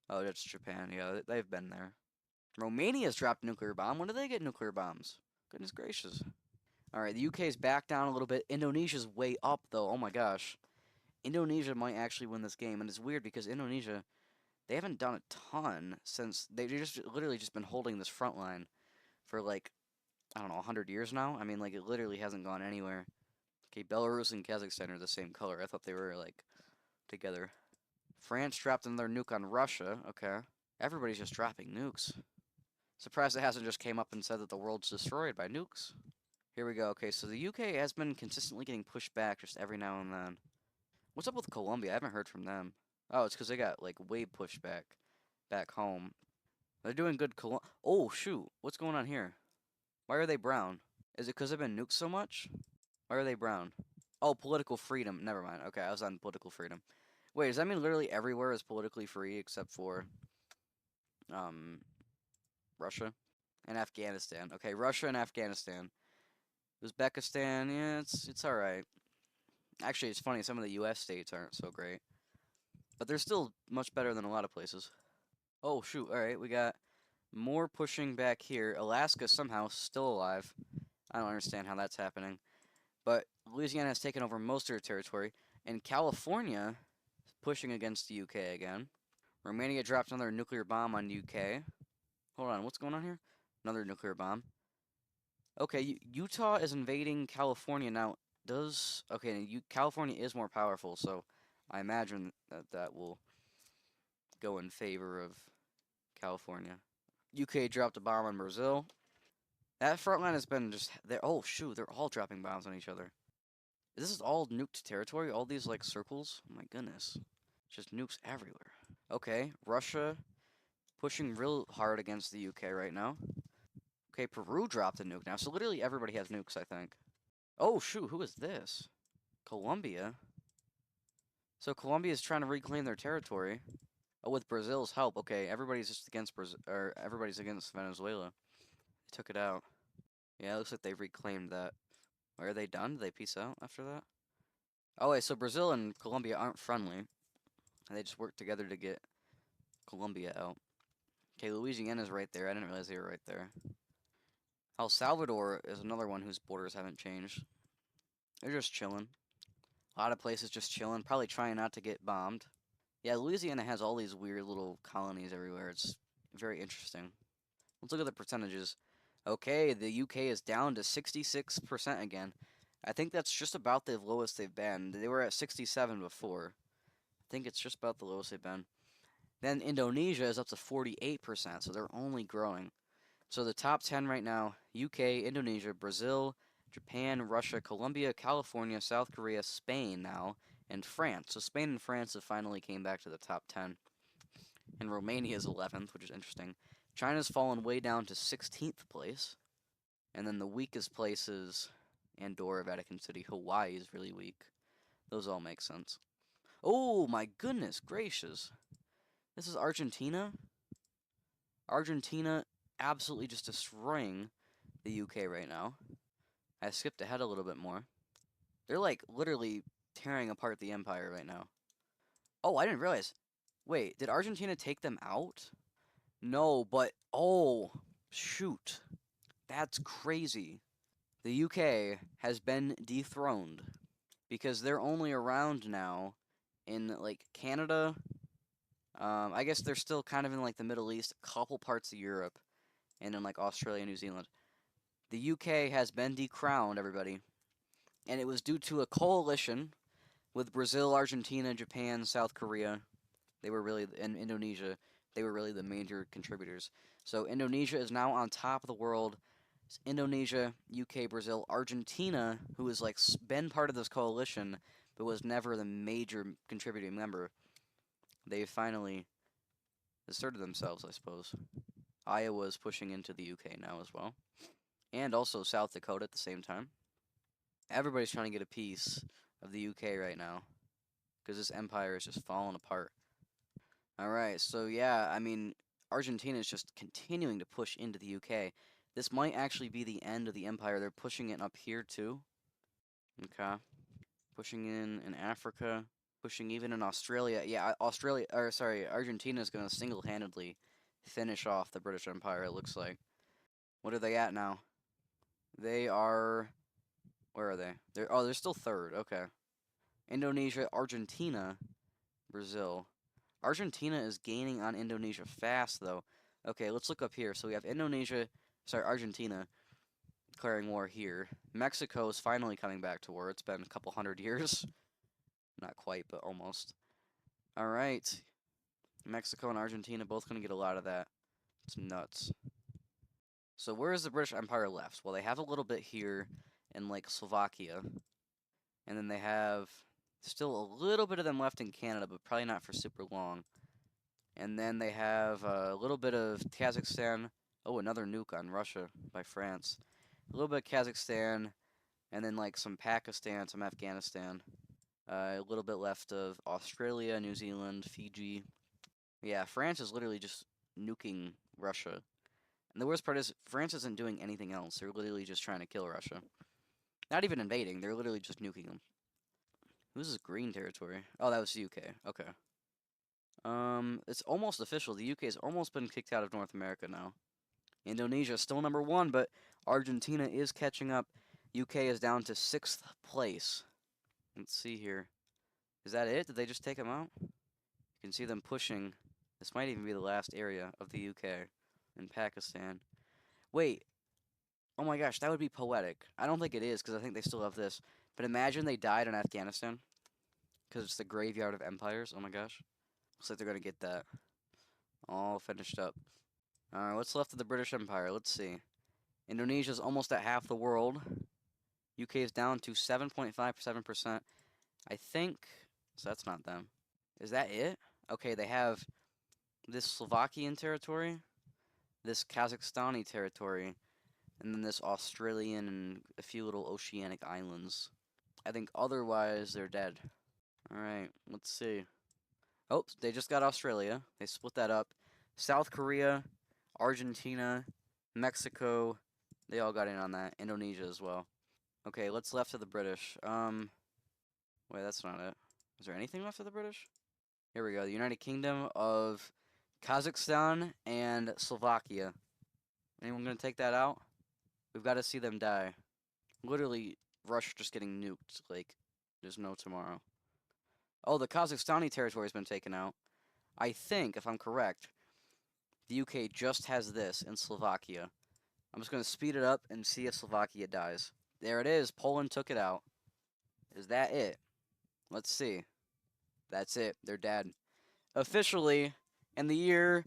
Oh, that's Japan. Yeah, they've been there. Romania's dropped a nuclear bomb. When do they get nuclear bombs? Goodness gracious. Alright, the UK's back down a little bit. Indonesia's way up, though. Oh my gosh. Indonesia might actually win this game. And it's weird because Indonesia, they haven't done a ton since they've just literally just been holding this front line for like, I don't know, 100 years now. I mean, like, it literally hasn't gone anywhere. Okay, Belarus and Kazakhstan are the same color. I thought they were, like, together. France dropped another nuke on Russia. Okay. Everybody's just dropping nukes. Surprised it hasn't just came up and said that the world's destroyed by nukes. Here we go. Okay, so the UK has been consistently getting pushed back just every now and then. What's up with Colombia? I haven't heard from them. Oh, it's because they got, like, way pushed back home. They're doing good Oh, shoot. What's going on here? Why are they brown? Is it because they've been nuked so much? Why are they brown? Oh, political freedom. Never mind. Okay, I was on political freedom. Wait, does that mean literally everywhere is politically free except for, Russia? And Afghanistan. Okay, Russia and Afghanistan. Uzbekistan, yeah, it's alright. Actually, it's funny, some of the US states aren't so great. But they're still much better than a lot of places. Oh, shoot, alright, we got more pushing back here. Alaska somehow still alive. I don't understand how that's happening. But Louisiana has taken over most of their territory, and California is pushing against the UK again. Romania dropped another nuclear bomb on UK. Hold on, what's going on here? Another nuclear bomb. Okay, Utah is invading California now. California is more powerful, so I imagine that will go in favor of California. UK dropped a bomb on Brazil. That front line has been just there. Oh shoot, they're all dropping bombs on each other. This is all nuked territory. All these like circles. Oh my goodness, just nukes everywhere. Okay, Russia pushing real hard against the UK right now. Okay, Peru dropped a nuke now, so literally everybody has nukes, I think. Oh shoot, who is this? Colombia. So Colombia is trying to reclaim their territory. Oh, with Brazil's help. Okay, everybody's just against Brazil, or everybody's against Venezuela. They took it out. Yeah, it looks like they reclaimed that. Are they done? Did they peace out after that? Oh wait, so Brazil and Colombia aren't friendly. They just work together to get Colombia out. Okay, Louisiana's right there. I didn't realize they were right there. El Salvador is another one whose borders haven't changed. They're just chilling. A lot of places just chilling, probably trying not to get bombed. Yeah, Louisiana has all these weird little colonies everywhere. It's very interesting. Let's look at the percentages. Okay, the UK is down to 66% again. I think that's just about the lowest they've been. They were at 67 before. I think it's just about the lowest they've been. Then Indonesia is up to 48%, so they're only growing. So the top 10 right now, UK, Indonesia, Brazil, Japan, Russia, Colombia, California, South Korea, Spain now, and France. So Spain and France have finally came back to the top 10. And Romania is 11th, which is interesting. China's fallen way down to 16th place. And then the weakest place is Andorra, Vatican City. Hawaii is really weak. Those all make sense. Oh my goodness gracious. This is Argentina. Argentina absolutely just destroying the UK right now. I skipped ahead a little bit more. They're like literally tearing apart the empire right now. Oh, I didn't realize. Wait, did Argentina take them out? No, but oh, shoot. That's crazy. The UK has been dethroned because they're only around now in like Canada. I guess they're still kind of in like the Middle East, a couple parts of Europe, and in like Australia and New Zealand. The UK has been decrowned, everybody, and it was due to a coalition with Brazil, Argentina, Japan, South Korea. They were really, and Indonesia, they were really the major contributors. So Indonesia is now on top of the world. It's Indonesia, UK, Brazil, Argentina, who has like been part of this coalition, but was never the major contributing member. They finally asserted themselves, I suppose. Iowa is pushing into the UK now as well, and also South Dakota at the same time. Everybody's trying to get a piece of the UK right now because this empire is just falling apart. All right, so yeah, I mean, Argentina is just continuing to push into the UK. This might actually be the end of the empire. They're pushing it up here too. Okay, pushing in Africa, pushing even in Australia. Yeah, Argentina is gonna single-handedly finish off the British Empire. It looks like. What are they at now? They are. Where are they? They're still third. Okay. Indonesia, Argentina, Brazil. Argentina is gaining on Indonesia fast, though. Okay, let's look up here. So we have Argentina declaring war here. Mexico is finally coming back to war. It's been a couple hundred years. Not quite, but almost. All right. Mexico and Argentina both going to get a lot of that. It's nuts. So where is the British Empire left? Well, they have a little bit here in, like, Slovakia. And then they have still a little bit of them left in Canada, but probably not for super long. And then they have a little bit of Kazakhstan. Oh, another nuke on Russia by France. A little bit of Kazakhstan, and then like some Pakistan, some Afghanistan. A little bit left of Australia, New Zealand, Fiji. Yeah, France is literally just nuking Russia. And the worst part is, France isn't doing anything else. They're literally just trying to kill Russia. Not even invading, they're literally just nuking them. Who's this green territory? Oh, that was the UK. Okay. It's almost official. The UK has almost been kicked out of North America now. Indonesia is still number one, but Argentina is catching up. UK is down to 6th place. Let's see here. Is that it? Did they just take them out? You can see them pushing. This might even be the last area of the UK in Pakistan. Wait. Oh my gosh, that would be poetic. I don't think it is because I think they still have this. But imagine they died in Afghanistan because it's the graveyard of empires. Oh my gosh. Looks like they're going to get that all finished up. Alright, what's left of the British Empire? Let's see. Indonesia's almost at half the world. UK is down to 7.57%. I think. So that's not them. Is that it? Okay, they have this Slovakian territory, this Kazakhstani territory, and then this Australian and a few little oceanic islands. I think otherwise they're dead. Alright, let's see. Oh, they just got Australia. They split that up. South Korea, Argentina, Mexico, they all got in on that. Indonesia as well. Okay, let's left of the British. Wait, that's not it. Is there anything left of the British? Here we go. The United Kingdom of Kazakhstan and Slovakia. Anyone gonna take that out? We've got to see them die. Literally, Russia just getting nuked. Like, there's no tomorrow. Oh, the Kazakhstani territory has been taken out. I think, if I'm correct, the UK just has this in Slovakia. I'm just gonna speed it up and see if Slovakia dies. There it is. Poland took it out. Is that it? Let's see. That's it. They're dead. Officially, in the year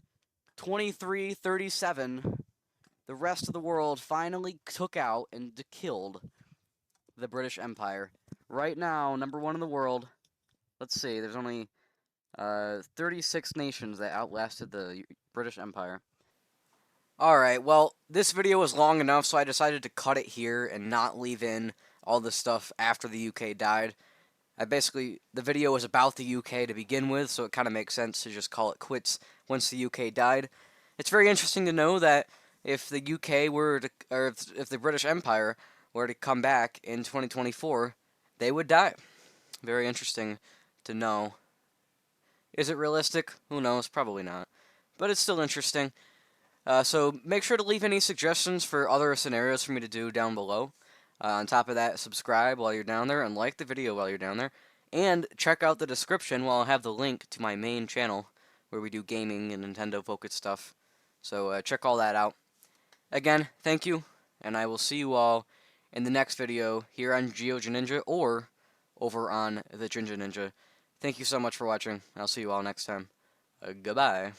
2337, the rest of the world finally took out and killed the British Empire. Right now, #1 in the world. Let's see. There's only 36 nations that outlasted the British Empire. Alright, well, this video was long enough, so I decided to cut it here and not leave in all the stuff after the UK died. The video was about the UK to begin with, so it kind of makes sense to just call it quits once the UK died. It's very interesting to know that if the UK were to, or if the British Empire were to come back in 2024, they would die. Very interesting to know. Is it realistic? Who knows? Probably not. But it's still interesting. So make sure to leave any suggestions for other scenarios for me to do down below. On top of that, subscribe while you're down there and like the video while you're down there. And check out the description while I have the link to my main channel where we do gaming and Nintendo-focused stuff. So check all that out. Again, thank you, and I will see you all in the next video here on Geo-gininja or over on the Ginjaninja. Thank you so much for watching. I'll see you all next time. Goodbye.